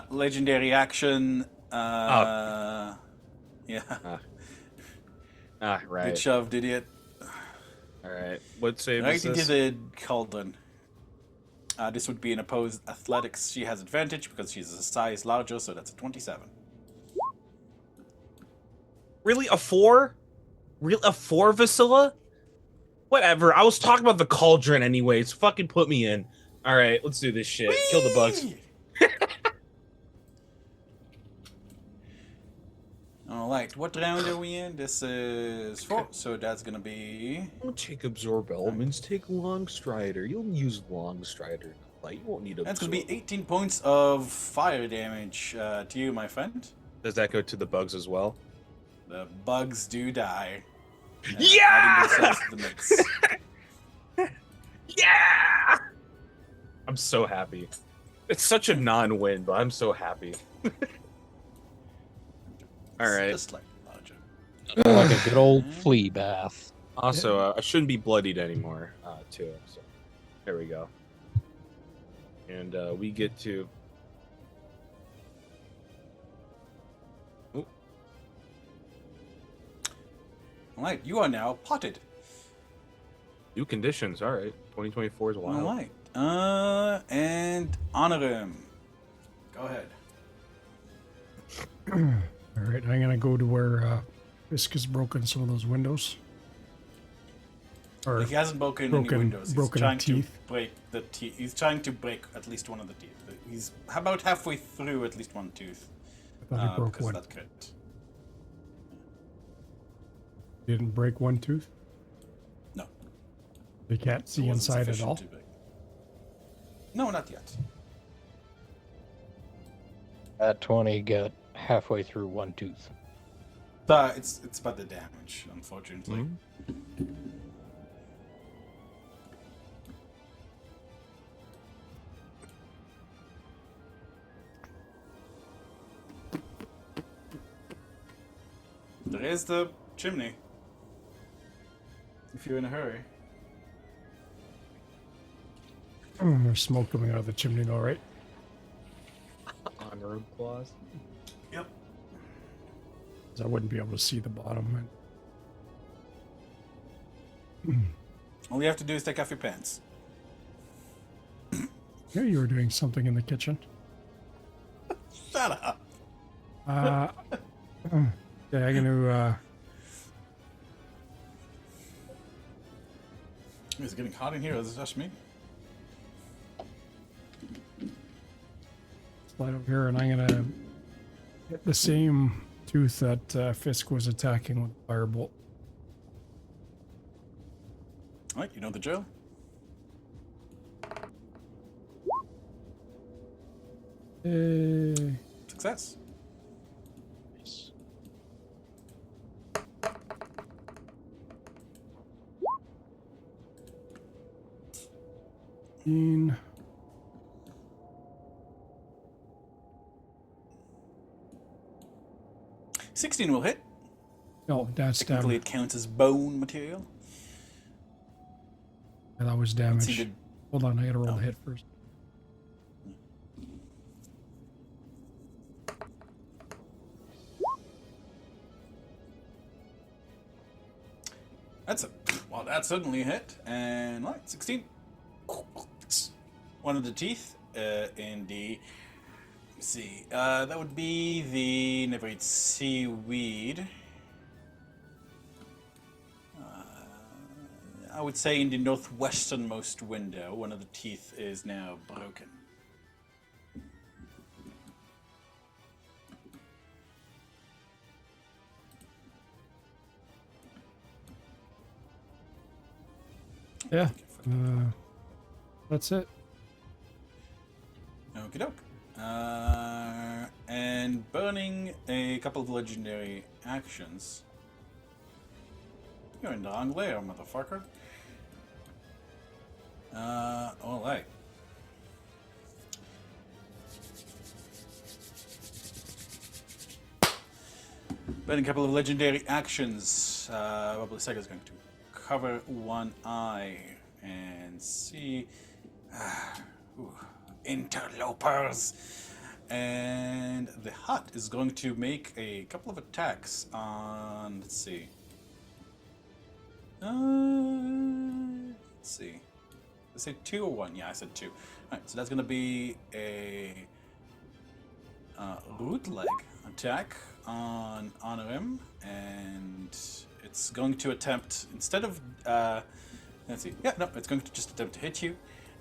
Legendary action. Yeah. Ah, right. Good shoved, idiot. All right. What save Right is into this? the cauldron. This would be an opposed athletics. She has advantage because she's a size larger, so that's a 27. Really, a 4? Really, a 4, Vasilla? Whatever. I was talking about the cauldron anyways. Fucking put me in. All right, let's do this shit. Kill the bugs. Alright, what round are we in? This is 4, so that's gonna be... Don't take absorb elements. Take long strider. You'll use long strider. Like you won't need absorb. That's gonna be 18 points of fire damage to you, my friend. Does that go to the bugs as well? The bugs do die. Yeah! Adding themselves to the mix. Yeah! I'm so happy. It's such a non-win, but I'm so happy. All right. Just like larger. Like a good old flea bath. Also, I shouldn't be bloodied anymore, too. So, there we go. And we get to. Ooh. Alright, you are now potted. New conditions. All right. 2024 is wild. Alright. And honor him. Go ahead. All right, I'm gonna go to where Fisk has broken some of those windows. Or He hasn't broken any broken- windows. He's broken trying teeth. to break the teeth. He's trying to break at least one of the teeth. He's about halfway through at least one tooth. I thought he broke because one. of that crit. Didn't break one tooth. No. They can't it see wasn't inside at sufficient all. to break. No, not yet. At 20, got halfway through one tooth. It's about the damage, unfortunately. Mhm. There is the chimney. If you're in a hurry. There's smoke coming out of the chimney, all right. Honor clause. Yep. 'cause I wouldn't be able to see the bottom. All you have to do is take off your pants. Knew you were doing something in the kitchen. Shut up. Yeah, I'm gonna. Is it getting hot in here, or is it just me? Slide over here, and I'm gonna hit the same tooth that Fisk was attacking with the firebolt. All right, you know the drill. Success. Nice. In 16 will hit. no, that's Technically, damage. it counts as bone material. Yeah, that was See, damage. did- Hold on, I gotta roll Oh. the hit first. That's a well. That suddenly hit, and right, 16. One of the teeth in the. Let's see, that would be the never eat seaweed. I would say in the northwesternmost window, one of the teeth is now broken. Yeah, that's it. Okie doke. And burning a couple of legendary actions. You're in the wrong layer, motherfucker. Alright. Burning a couple of legendary actions. Baba Lysaga is going to cover one eye and see. Ooh, interlopers! And the hut is going to make a couple of attacks on. Let's see. Let's see. Let's say 2 or 1. Yeah, I said 2. Alright, so that's going to be a root leg attack on him, and it's going to attempt, instead of, let's see, yeah, no, it's going to just attempt to hit you,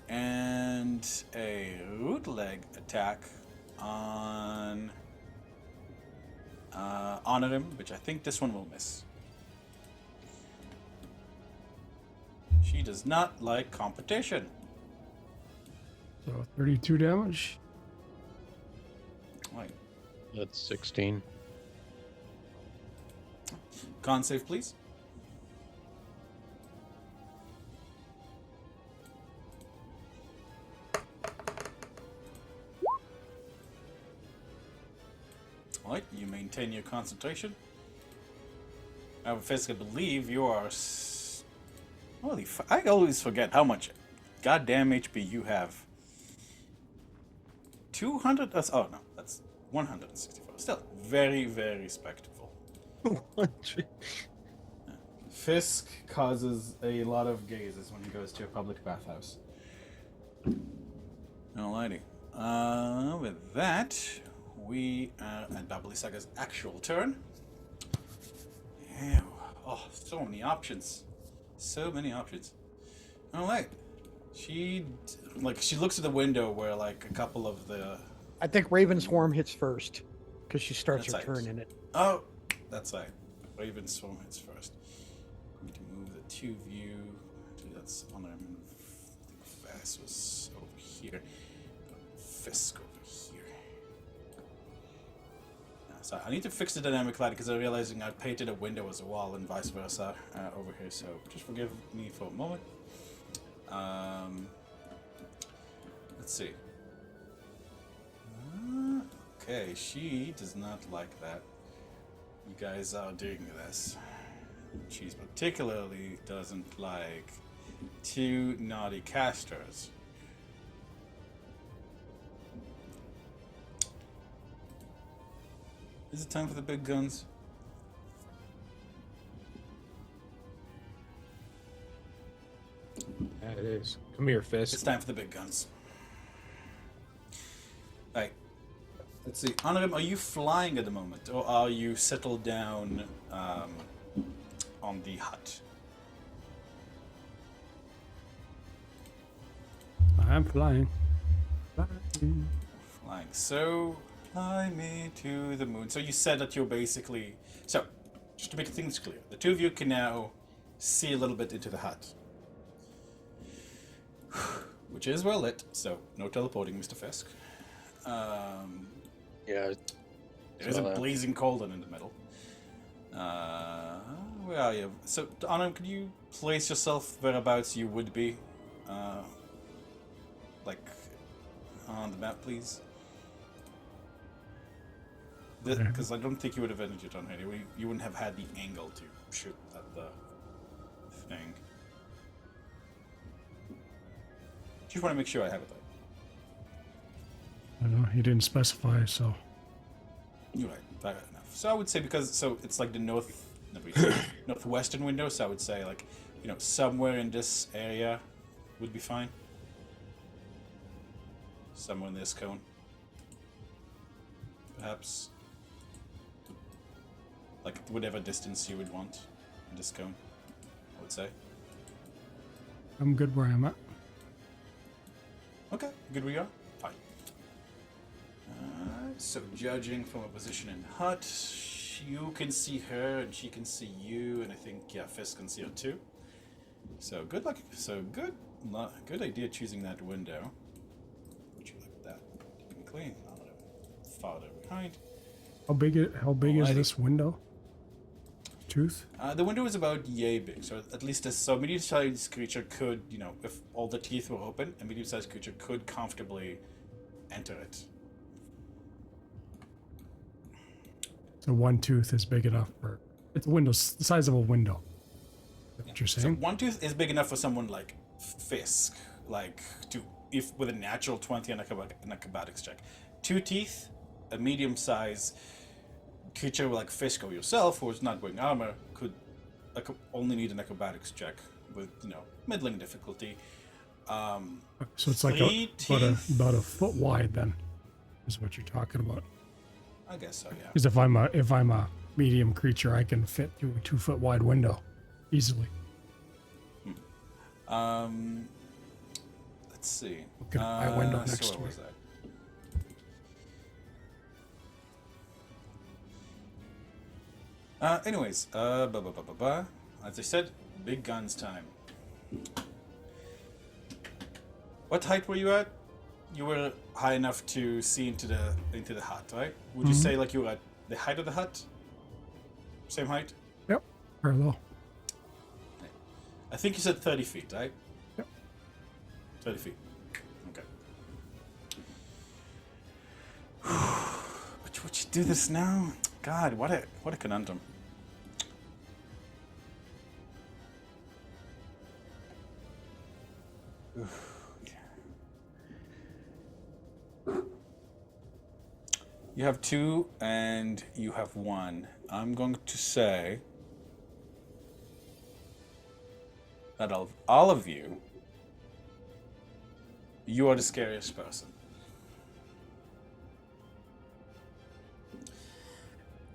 and a root leg attack on him, which I think this one will miss. She does not like competition. So 32 damage. Right. That's 16. Con save, please. Alright, you maintain your concentration. However, Fisk, I believe you are. Holy I always forget how much goddamn HP you have. 200? Oh no, that's 164. Still, very, very respectable. 100. Fisk causes a lot of gazes when he goes to a public bathhouse. Alrighty. With that, we are at Baba Lysaga's actual turn. Ew. Oh, so many options. So many options. Alright. She looks at the window where like a couple of the. I think Raven's Swarm hits first because she starts That's her right. turn in it. Oh, that's right. Raven Swarm hits first. I'm going to move the 2 of you. Actually, that's on there. Fast was over here. Fisk over here. So I need to fix the dynamic light because I'm realizing I painted a window as a wall and vice versa over here. So just forgive me for a moment. Let's see. Okay, she does not like that. You guys are doing this. She particularly doesn't like 2 naughty casters. Is it time for the big guns? boys. Come here, It's Fisk. time for the big guns. Right. Let's see. Honorim, are you flying at the moment, or are you settled down on the hut? I'm flying. Flying. So, fly me to the moon. So you said that you're basically... So, just to make things clear, the two of you can now see a little bit into the hut. Which is well lit, so no teleporting, Mr. Fisk. Yeah. There is a blazing cauldron in the middle. Where are you? So, Anam, could you place yourself whereabouts you would be? Like, on the map, please? Because I don't think you would have ended it on here. You wouldn't have had the angle to shoot at the thing. Just want to make sure I have it right. I don't know. He didn't specify, so. You're right. Fair enough. So I would say it's like the northwestern window. So I would say like, somewhere in this area would be fine. Somewhere in this cone, perhaps. Like whatever distance you would want in this cone, I would say. I'm good where I'm at. Okay, good we are. Fine. So judging from a position in hut, you can see her and she can see you, and I think Fisk can see her too. So good luck. So good. Good idea choosing that window. Would you like that? Clean. Farther behind. How big is Alrighty. this window? Tooth? The window is about yay big, so at least a medium-sized creature could, if all the teeth were open, a medium-sized creature could comfortably enter it. So one tooth is big enough for... It's a window, the size of a window. Is that what you're So saying? one tooth is big enough for someone like Fisk, if with a natural 20 on an acrobatics check. Two teeth, a medium-sized creature like Fisk or yourself, who is not wearing armor, could only need an acrobatics check with, middling difficulty. So it's like about a foot wide then, is what you're talking about. I guess so, yeah. Because if I'm a medium creature, I can fit through a 2 foot wide window easily. Let's see. Look at my window next so to where me. was I? Anyways, as I said, big guns time. What height were you at? You were high enough to see into the hut, right? Would you say like you were at the height of the hut? Same height? Yep, parallel. I think you said 30 feet, right? Yep. 30 feet. Okay. Would you do this now? God, what a conundrum. You have 2 and you have 1. I'm going to say that of all of you, you are the scariest person.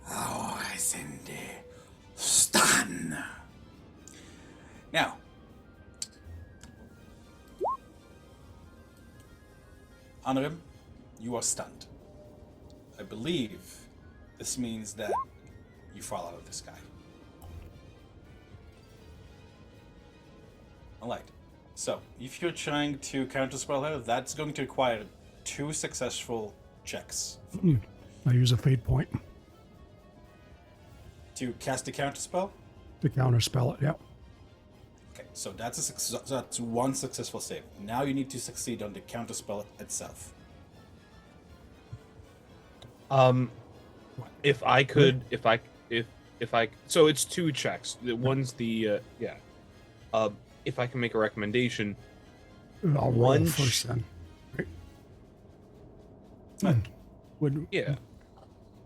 Oh, Cindy. Stun! Now, Honorim, you are stunned. I believe this means that you fall out of the sky. Alright, so if you're trying to counterspell her, that's going to require 2 successful checks I use a fate point to cast a counterspell. to counterspell it. Yep. Okay, so that's 1 successful save. Now you need to succeed on the counterspell itself. If I could, if I, so it's 2 checks. The one's the if I can make a recommendation, I'll roll One first then. Right. Would yeah.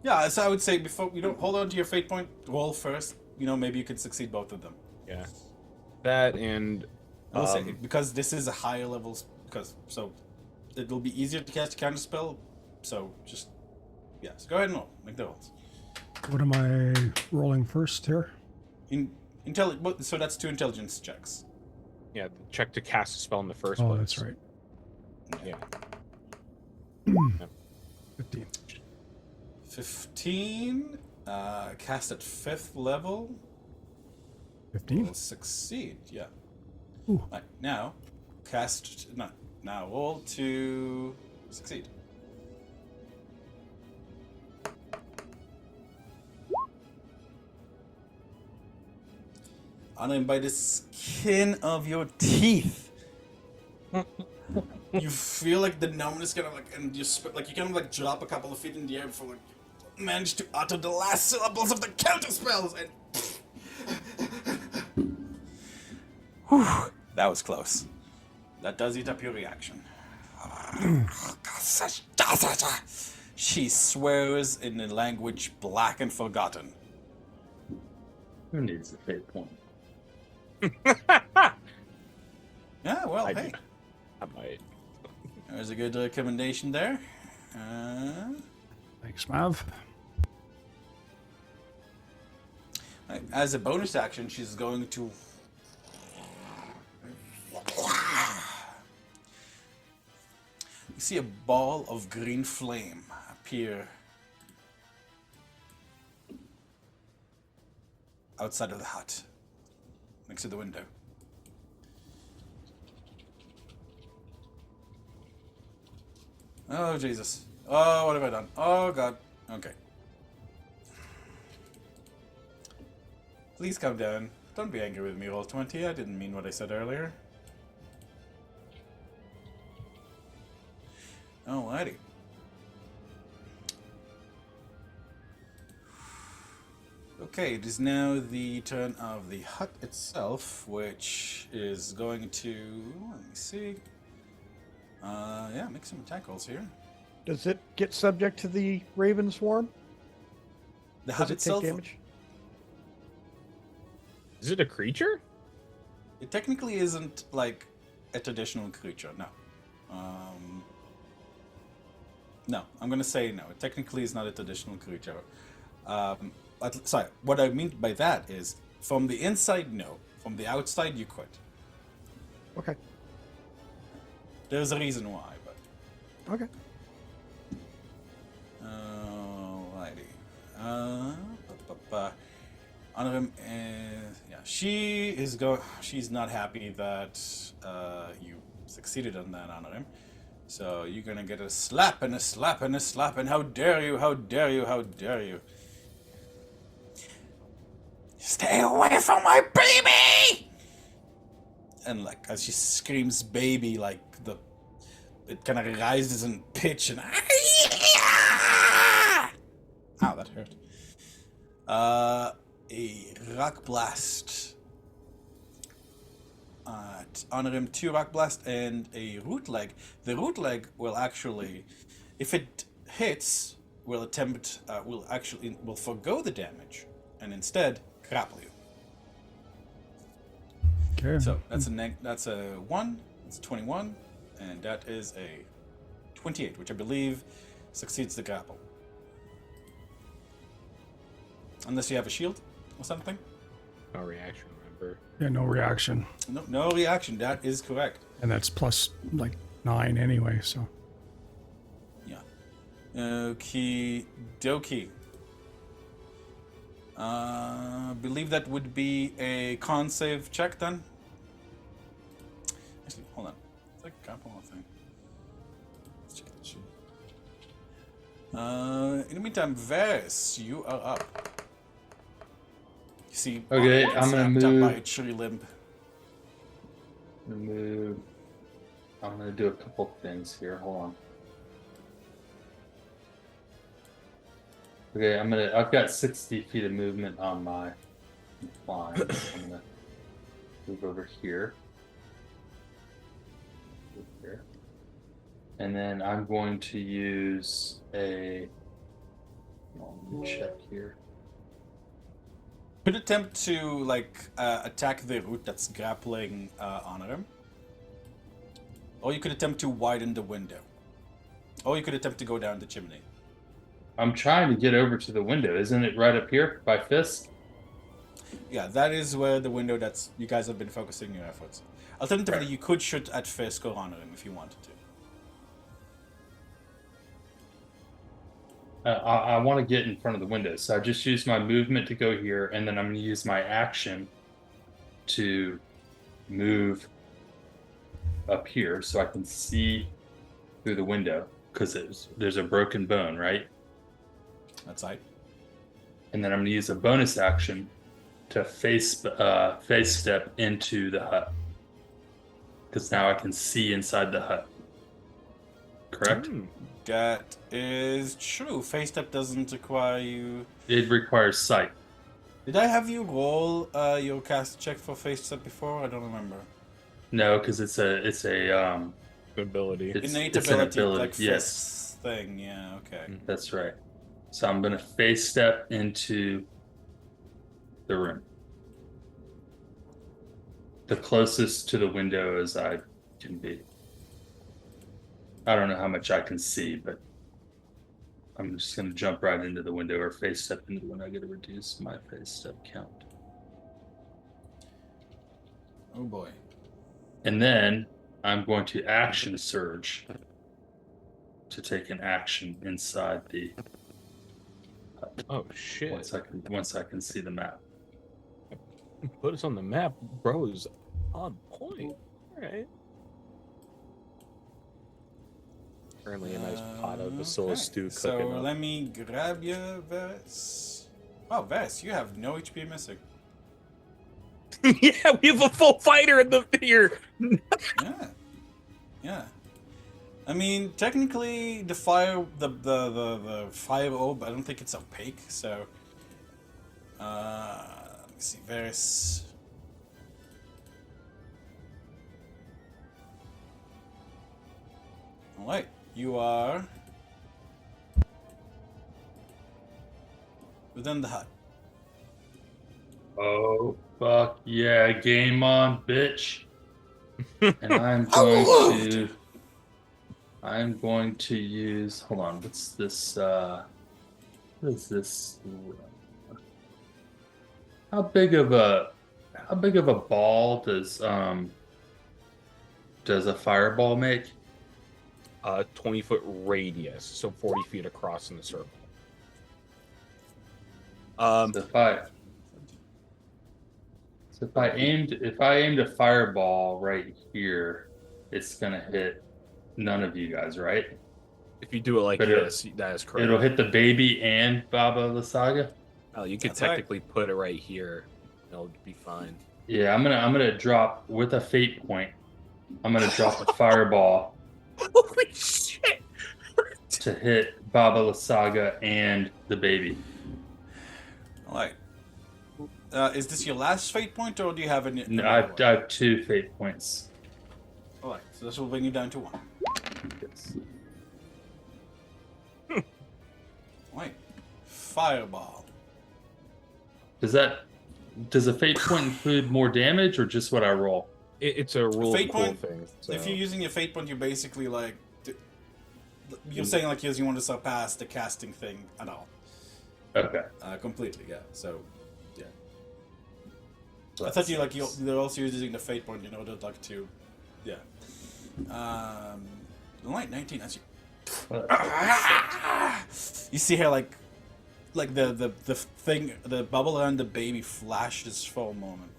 Yeah, so I would say before you don't hold on to your fate point, roll first. Maybe you could succeed both of them. Yeah. That and I will say, because this is a higher level, so it'll be easier to cast a counter spell. So just so go ahead and roll. Make the rolls. What am I rolling first here? So that's 2 intelligence checks. Yeah, check to cast a spell in the first Oh, place. that's right. Yeah. 15. 15. Cast at 5th level. 15? Will succeed. Yeah. Ooh. Right, now, now roll to succeed. Honor him by the skin of your teeth. You feel like the numbness kind of like, and you kind of like drop a couple of feet in the air before like manage to utter the last syllables of the counter spells, and whew, that was close. That does eat up your reaction. She swears in a language black and forgotten. Who needs a fate point? Yeah, well, I hey. might. There's a good recommendation there. Thanks, Mav. As a bonus action, she's going to... You see a ball of green flame appear outside of the hut, next to the window. Oh, Jesus. Oh, what have I done? Oh, God. Okay. Please calm down. Don't be angry with me, Roll20. I didn't mean what I said earlier. Alrighty. Okay, it is now the turn of the hut itself, which is going to... Let me see. Make some attack rolls here. Does it get subject to the Raven Swarm? The Does hut it itself... take damage? Is it a creature? It technically isn't like a traditional creature, no. No, I'm gonna say no. It technically is not a traditional creature. Sorry, what I mean by that is, from the inside, no. From the outside, you could. Okay. There's a reason why, but... Okay. Alrighty. Honorim, she's not happy that you succeeded on that, Honorim. So you're gonna get a slap and a slap and a slap, and how dare you, how dare you, how dare you. Stay away from my baby! And like, as she screams baby, like it kind of rises in pitch and... Ow, that hurt. A rock blast. Honor him 2 rock blast and a root leg. The root leg will actually, if it hits, will forgo the damage and instead grapple you. Okay. So that's a 1. It's 21, and that is a 28, which I believe succeeds the grapple. Unless you have a shield or something. No reaction, remember? Yeah, no reaction. No reaction. That is correct. And that's plus like 9 anyway, so. Yeah. Okie dokie. Believe that would be a con save check then. Actually, hold on. It's like a grapple thing. Let's check that shit. In the meantime, Varys, you are up. You see, Okay, Arnold I'm gonna snapped up by move. a tree limb. I'm gonna do a couple things here. Hold on. Okay, I've got 60 feet of movement on my line. I'm gonna move over here. Here. And then I'm going to use a... Let me check here. Could attempt to attack the root that's grappling on him, or you could attempt to widen the window, or you could attempt to go down the chimney. I'm trying to get over to the window. Isn't it right up here by Fisk? Yeah, that is where the window that's you guys have been focusing your efforts. Alternatively, Right. you could shoot at Fisk or on him if you wanted to. I want to get in front of the window, so I just use my movement to go here, and then I'm going to use my action to move up here so I can see through the window because there's a broken bone, right? That's right. And then I'm going to use a bonus action to face step into the hut because now I can see inside the hut. Correct? That is true. Face step doesn't require you. It requires sight. Did I have you roll your cast check for face step before? I don't remember. No, because it's a Ability. Innate it's an ability, ability. like Yes, Fisk's thing. Yeah. Okay. that's right. So I'm gonna face step into the room, the closest to the window as I can be. I don't know how much I can see, but I'm just gonna jump right into the window or face step into the window. I gotta reduce my face step count. Oh boy. And then I'm going to action surge to take an action inside the Oh shit! once I can see the map. Put us on the map, bro. Is on point. All right. Currently a nice pot of bacillus Okay. stew So cooking up. let me grab you, Varys. Oh, Varys, you have no HP missing. Yeah, we have a full fighter in the here. Yeah. Yeah. I mean, technically, the fire orb, I don't think it's opaque, so... let me see, Varys... Alright, you are... within the hut. Oh, fuck yeah, game on, bitch. And I'm going to use, hold on, what's this, what is this? How big of a ball does a fireball make? 20-foot radius, so 40 feet across in the circle. So if I aimed a fireball right here, it's gonna hit none of you guys, right? If you do it like But this, that is correct. It'll hit the baby and Baba Lysaga. Oh, you could That's right. technically put it right here. It'll be fine. Yeah, I'm gonna drop with a fate point. I'm gonna drop a fireball Holy shit! to hit Baba Lysaga and the baby. Alright. Is this your last fate point, or do you have any? No, I have 2 fate points. Alright, so this will bring you down to 1. Yes. Alright. Fireball. Does a fate point include more damage or just what I roll? It's a rule Fate of cool point? thing. So. If you're using your fate point, you're basically you're saying like you want to surpass the casting thing at all. Okay. Completely, yeah. So, yeah. I thought you're also using the fate point in order to, yeah. Light 19 as you see here like the thing, the bubble around the baby flashes for a moment,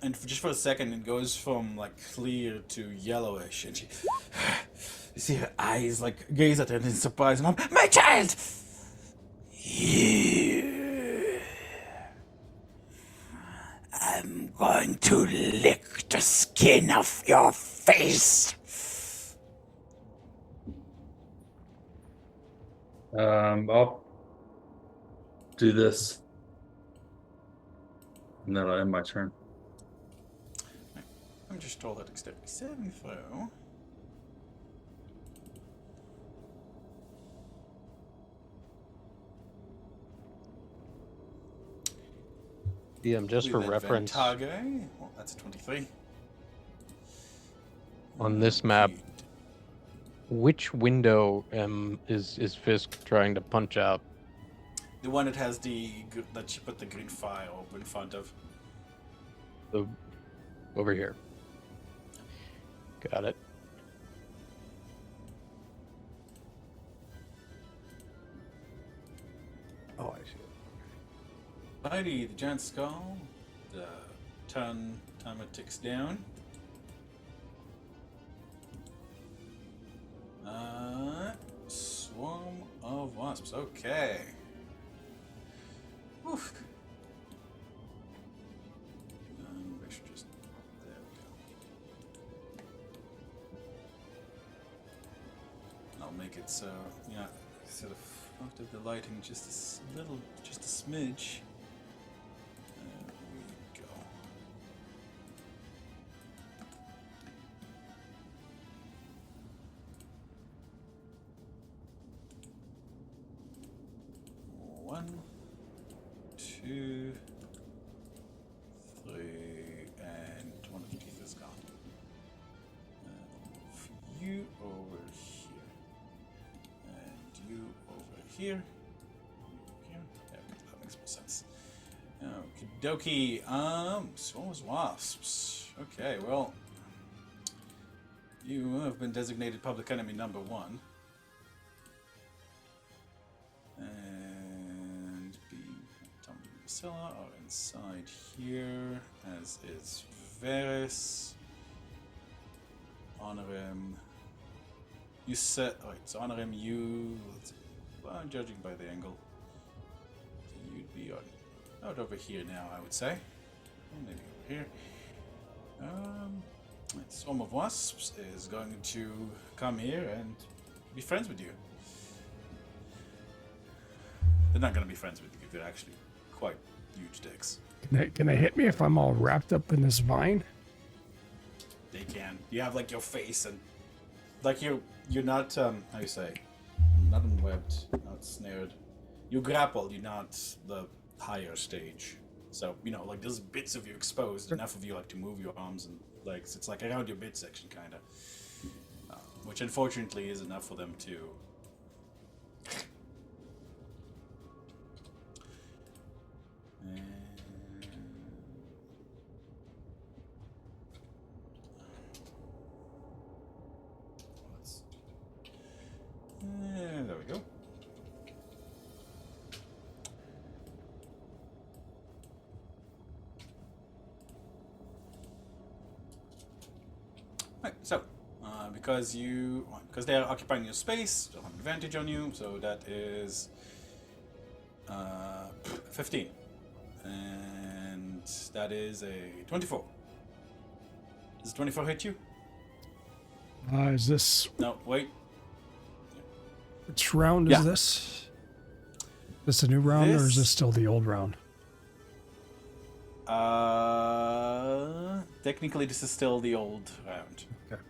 and just for a second it goes from like clear to yellowish, and she, you see her eyes like gaze at it in surprise, and my child. I'm going to lick the skin off your face. I'll do this. And that'll end my turn. I'm just told that dexterity 7 throw. Just for With reference, advantage. Well, that's a 23. on this map, Okay. which window is Fisk trying to punch out? The one that has that you put the green fire up in front of. The over here. Got it. Oh, I see. Alrighty, the giant skull. The timer ticks down. Swarm of wasps. Okay. Oof. I should just. There we go. I'll make it so, yeah, sort of fucked up the lighting just a little, just a smidge. There we go. One, two, three, and one of the teeth is gone. You over here, and you over here. Here, there, that makes more sense. Okie dokie. Swarms wasps. Okay, well, you have been designated public enemy number 1. And Tom and Priscilla are inside here, as is Varys. Honorim. You said. Alright, so Honorim, you. Let's see. Well, judging by the angle, so you'd be out over here now, I would say. Or maybe over here. Swarm of Wasps is going to come here and be friends with you. They're not going to be friends with you. They're actually quite huge dicks. Can they hit me if I'm all wrapped up in this vine? They can. You have like your face and like you're not how you say, not unwebbed, not snared. You grappled. You're not the higher stage. So like there's bits of you exposed, enough of you like to move your arms and legs. It's like around your midsection, kind of, which unfortunately is enough for them to. There we go. Right, so because they are occupying your space, they'll have advantage on you. So that is 15, and that is a 24. Does 24 hit you? Is this No, wait. which round is Yeah. this? Is this a new round or is This- this still the old round? Technically, this is still the old round. Okay.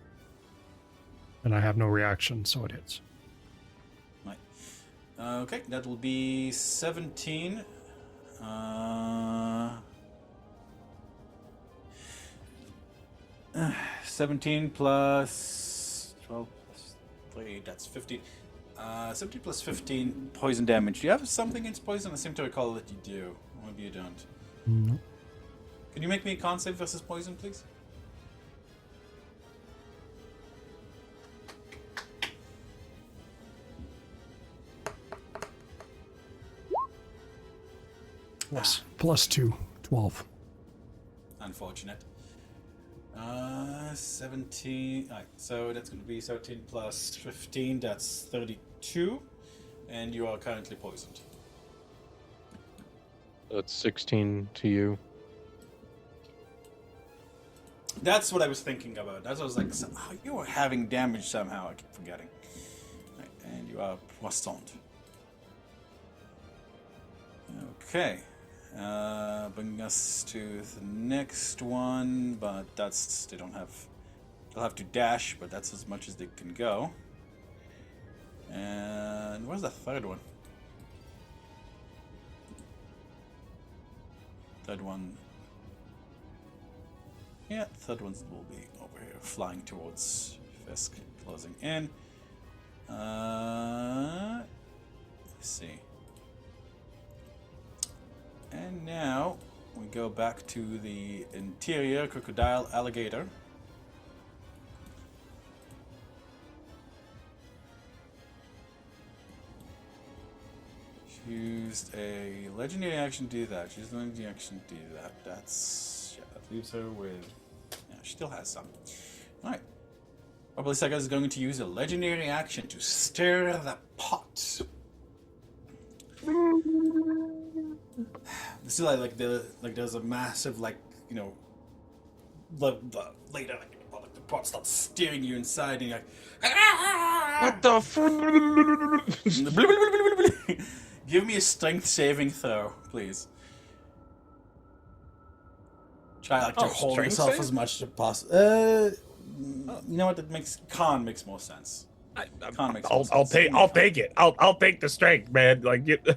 And I have no reaction, so it hits. Right. Okay, that will be 17. 17 plus 12 plus 3, that's 15. 17 plus 15 poison damage. Do you have something against poison? I seem to recall that you do. Or maybe you don't. No. Can you make me a con save versus poison, please? Plus 2, 12. Unfortunate. 17. Alright, so that's going to be 17 plus 15. That's 32. And you are currently poisoned. That's 16 to you. That's what I was thinking about. That's what I was like, you are having damage somehow. I keep forgetting. Right, and you are poisoned. Okay. Bring us to the next one, but that's they'll have to dash, but that's as much as they can go. And where's the third one? Third one. Yeah, third one will be over here, flying towards Fisk, closing in. Let's see. And now we go back to the interior crocodile alligator. Used a legendary action to do that. She used a legendary action to do that. That's... yeah, that leaves her with... yeah, she still has some. Alright. Baba Lysaga is going to use a legendary action to stir the pot. This is like there's a massive, like, you know, later, like the pot starts steering you inside and you're like... What the fuck? Give me a strength saving throw, please. Try like to hold strength yourself save? as much as possible. You know what? That makes con makes more sense. Con makes more sense. I'll take it. I'll take the strength, man. Like it. All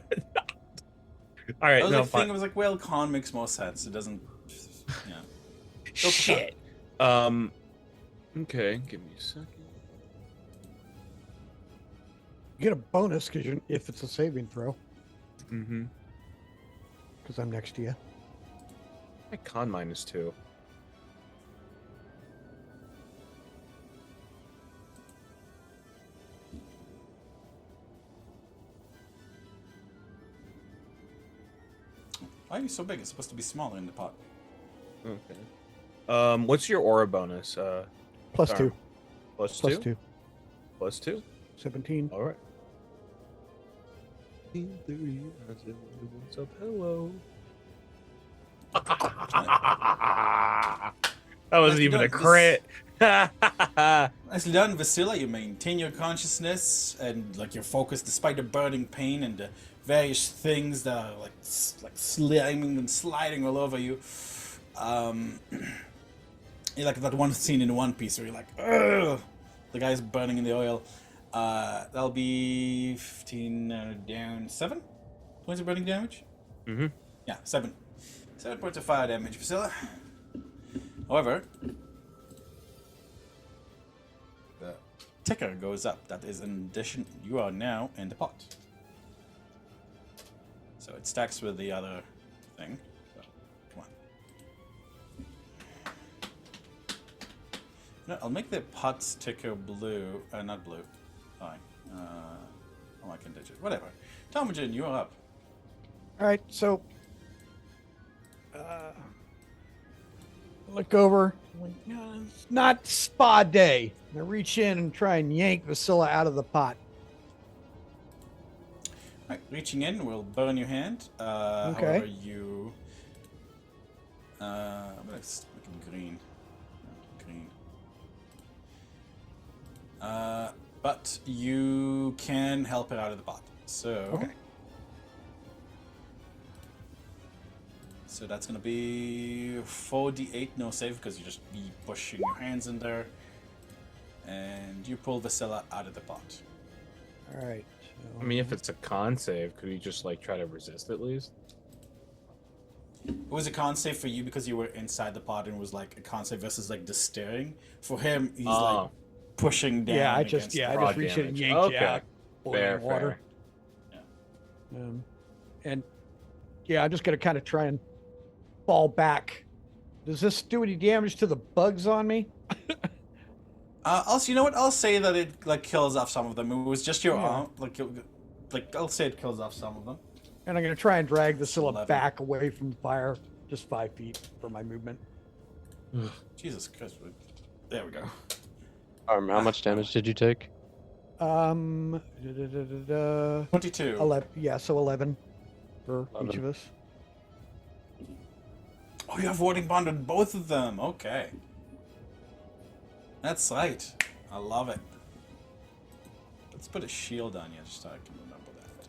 right, I was no, like fine. thinking, I was like, well, con makes more sense. It doesn't. Yeah. Go for Shit. Okay, give me a second. You get a bonus because if it's a saving throw, Mm-hmm. because I'm next to you. My con -2. Why are you so big? It's supposed to be smaller in the pot. Okay. What's your aura bonus? Plus Sorry. 2. Plus Plus 2? 2. Plus 2? 17. All right. What's up? Hello. That wasn't Nicely even a done. crit. Nicely done, Vasila. You maintain your consciousness and like your focus despite the burning pain and the various things that are like sliming and sliding all over you. You're like that one scene in One Piece where you're like, ugh, the guy's burning in the oil. That'll be 15 down 7 points of burning damage. Mm-hmm. Yeah, 7. 7 points of fire damage, Vasila. However, the ticker goes up. That is an addition. You are now in the pot. So it stacks with the other thing. So, come on. No, I'll make the pot's ticker blue. Not blue. Fine. Oh, I can ditch it. Whatever. Tomajin, you are up. All right, so look over. It's not spa day. I reach in and try and yank Vasila out of the pot. Right, reaching in will burn your hand. Okay. However, you... I'm going to make it green. Green. But you can help it out of the pot. So... Okay. So that's going to be 4d8, no save, because you just be pushing your hands in there. And you pull Vasila out of the pot. All right. I mean, if it's a con save, could you just like try to resist at least? It was a con save for you because you were inside the pot and it was like a con save versus like the staring. For him, he's like pushing down. Yeah, I just against the reach in and damage. yank you Okay. out. Fair, Boiling water. fair. And yeah, I'm just gonna kind of try and fall back. Does this do any damage to the bugs on me? Also, you know what? I'll say that it like kills off some of them. It was just your Yeah. arm. Like I'll say it kills off some of them. And I'm gonna try and drag the Scylla 11. back away from the fire, just 5 feet for my movement. Jesus Christ! There we go. How much damage did you take? 22. 11. Yeah, so 11 for each 11. of us. Oh, you have warding bond on both of them. Okay. That's right. I love it. Let's put a shield on you just so I can remember that.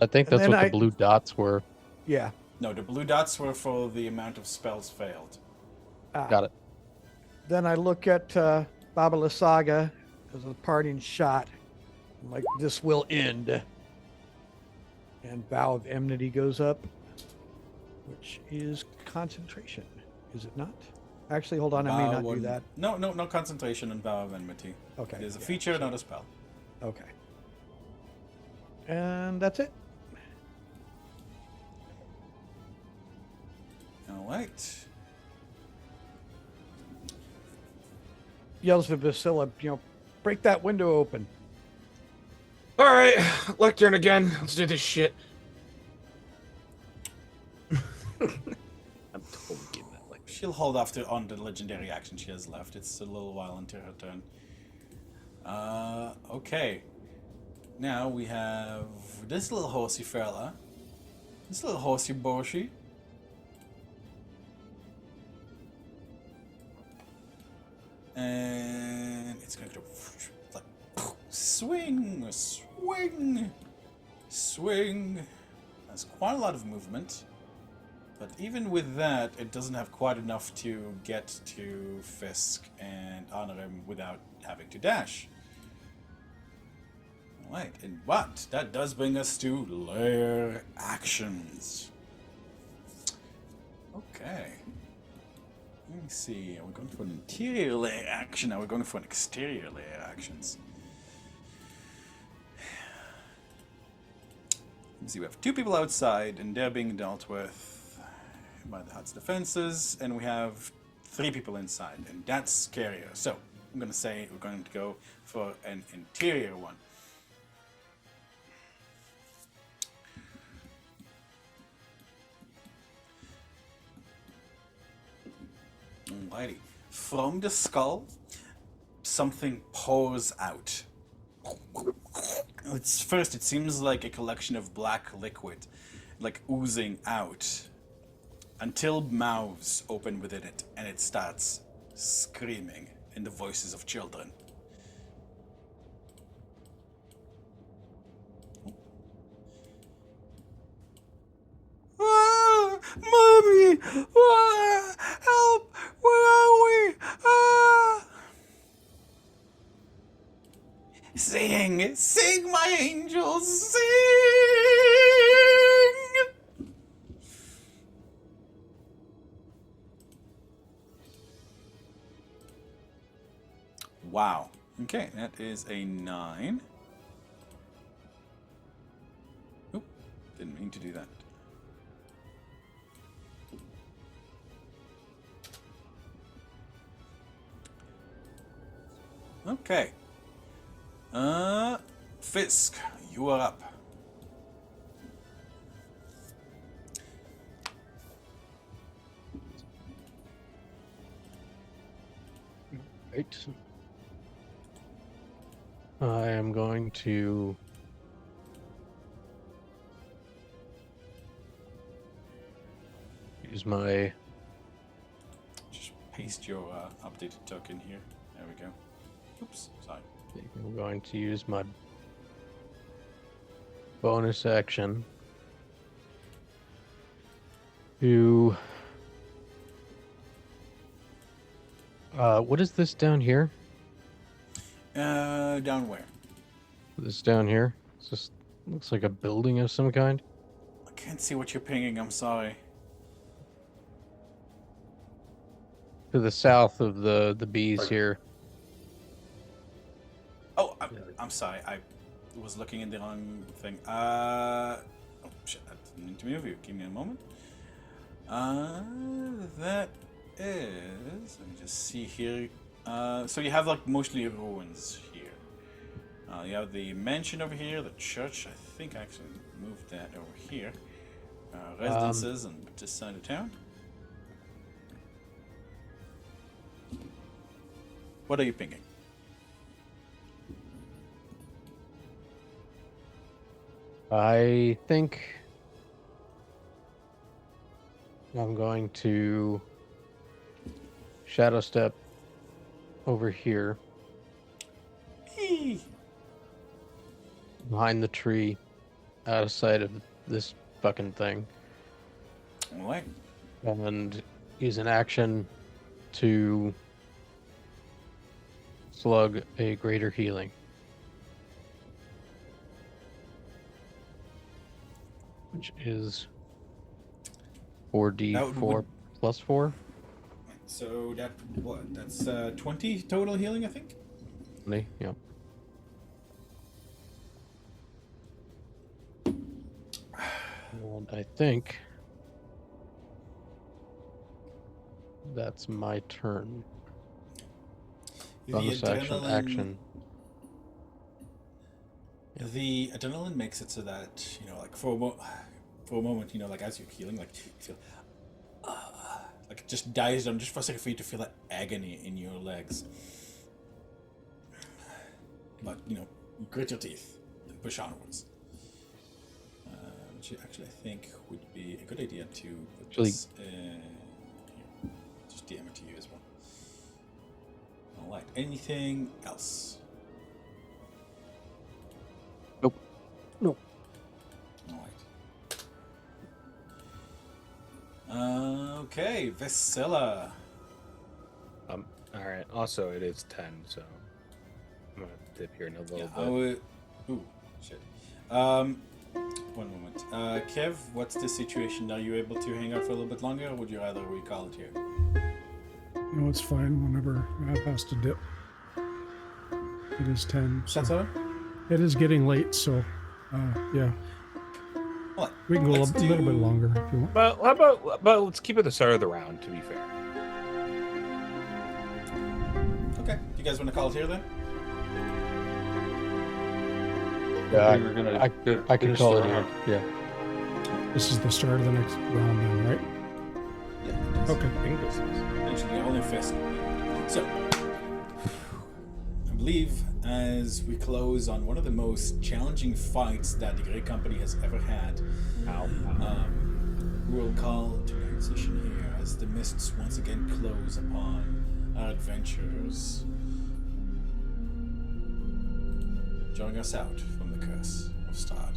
I think And that's then what the blue dots were. Yeah. No, the blue dots were for the amount of spells failed. Got it. Then I look at Baba Lysaga as a parting shot. I'm like, this will end. And Vow of Enmity goes up. which is concentration, is it not? Actually, hold on, I may not do that. No concentration and Vow of Enmity. Okay. It is a yeah, feature, so- not a spell. Okay. And that's it. All right. Yells for Basilla, break that window open. All right, lectern again. Let's do this shit. I'm totally getting that lectern. She'll hold off on the legendary action she has left. It's a little while until her turn. Okay. Now we have this little horsey fella. This little horsey borshy. And it's going to like swing, swing, swing. Has quite a lot of movement. But even with that, it doesn't have quite enough to get to Fisk and honor him without having to dash. Alright, but that does bring us to lair actions. Okay. Let me see. Are we going for an interior lair action? Are we going for an exterior lair actions? Let me see. We have 2 people outside, and they're being dealt with by the hut's defenses, and we have 3 people inside, and that's scarier. So I'm going to say we're going to go for an interior one. Alrighty. From the skull, something pours out. It seems like a collection of black liquid, like oozing out, until mouths open within it, and it starts screaming in the voices of children. Ah, Mommy! Ah, help! Where are we? Ah! Sing! Sing, my angels! Sing! Wow. Okay, that is a 9. Oop, didn't mean to do that. Okay. Fisk, you are up. Right. I am going to use my Just paste your updated token here. There we go. Oops, sorry. I'm going to use my bonus action to what is this down here? Down where? This down here? It's just looks like a building of some kind. I can't see what you're pinging, I'm sorry. To the south of the bees Like- here. Oh, I'm sorry. I was looking in the wrong thing. Oh, shit. I didn't mean to move you. Give me a moment. That is... Let me just see here. So you have, like, mostly ruins here. You have the mansion over here, the church. I think I actually moved that over here. Residences on this side of town. What are you pinging? I think I'm going to shadow step over here Eee. behind the tree out of sight of this fucking thing Alright. and use an action to slug a greater healing. Which is 4d4 plus 4. So that's 20 total healing, I think. 20, yep. And I think that's my turn. Bonus action. The adrenaline makes it so that, like for a moment, like as you're healing, like you feel like it just dies down just for a second for you to feel that agony in your legs. But, you grit your teeth and push onwards. Which actually I think would be a good idea to put this here. Just DM it to you as well. Alright, anything else? Nope. Alright. Okay, Vasilla. All right. Also, it is 10, so I'm gonna dip here in a little bit. Ooh, shit. One moment. Kev, what's the situation? Are you able to hang out for a little bit longer, or would you rather we call it here? No, it's fine whenever Matt has to dip. It is 10. So That's all? it is getting late, so yeah. Well, We can go a let's little bit longer if you want. But how about let's keep it the start of the round, to be fair. Okay. You guys want to call it here then? Yeah, We were gonna I could finish call the it here. round. Yeah. This is the start of the next round then, right? Yeah. Okay. I think this is. Actually, only fist. So, I believe as we close on one of the most challenging fights that the Grey Company has ever had, we'll call tonight's session here as the mists once again close upon our adventurers, drawing us out from the curse of Strahd.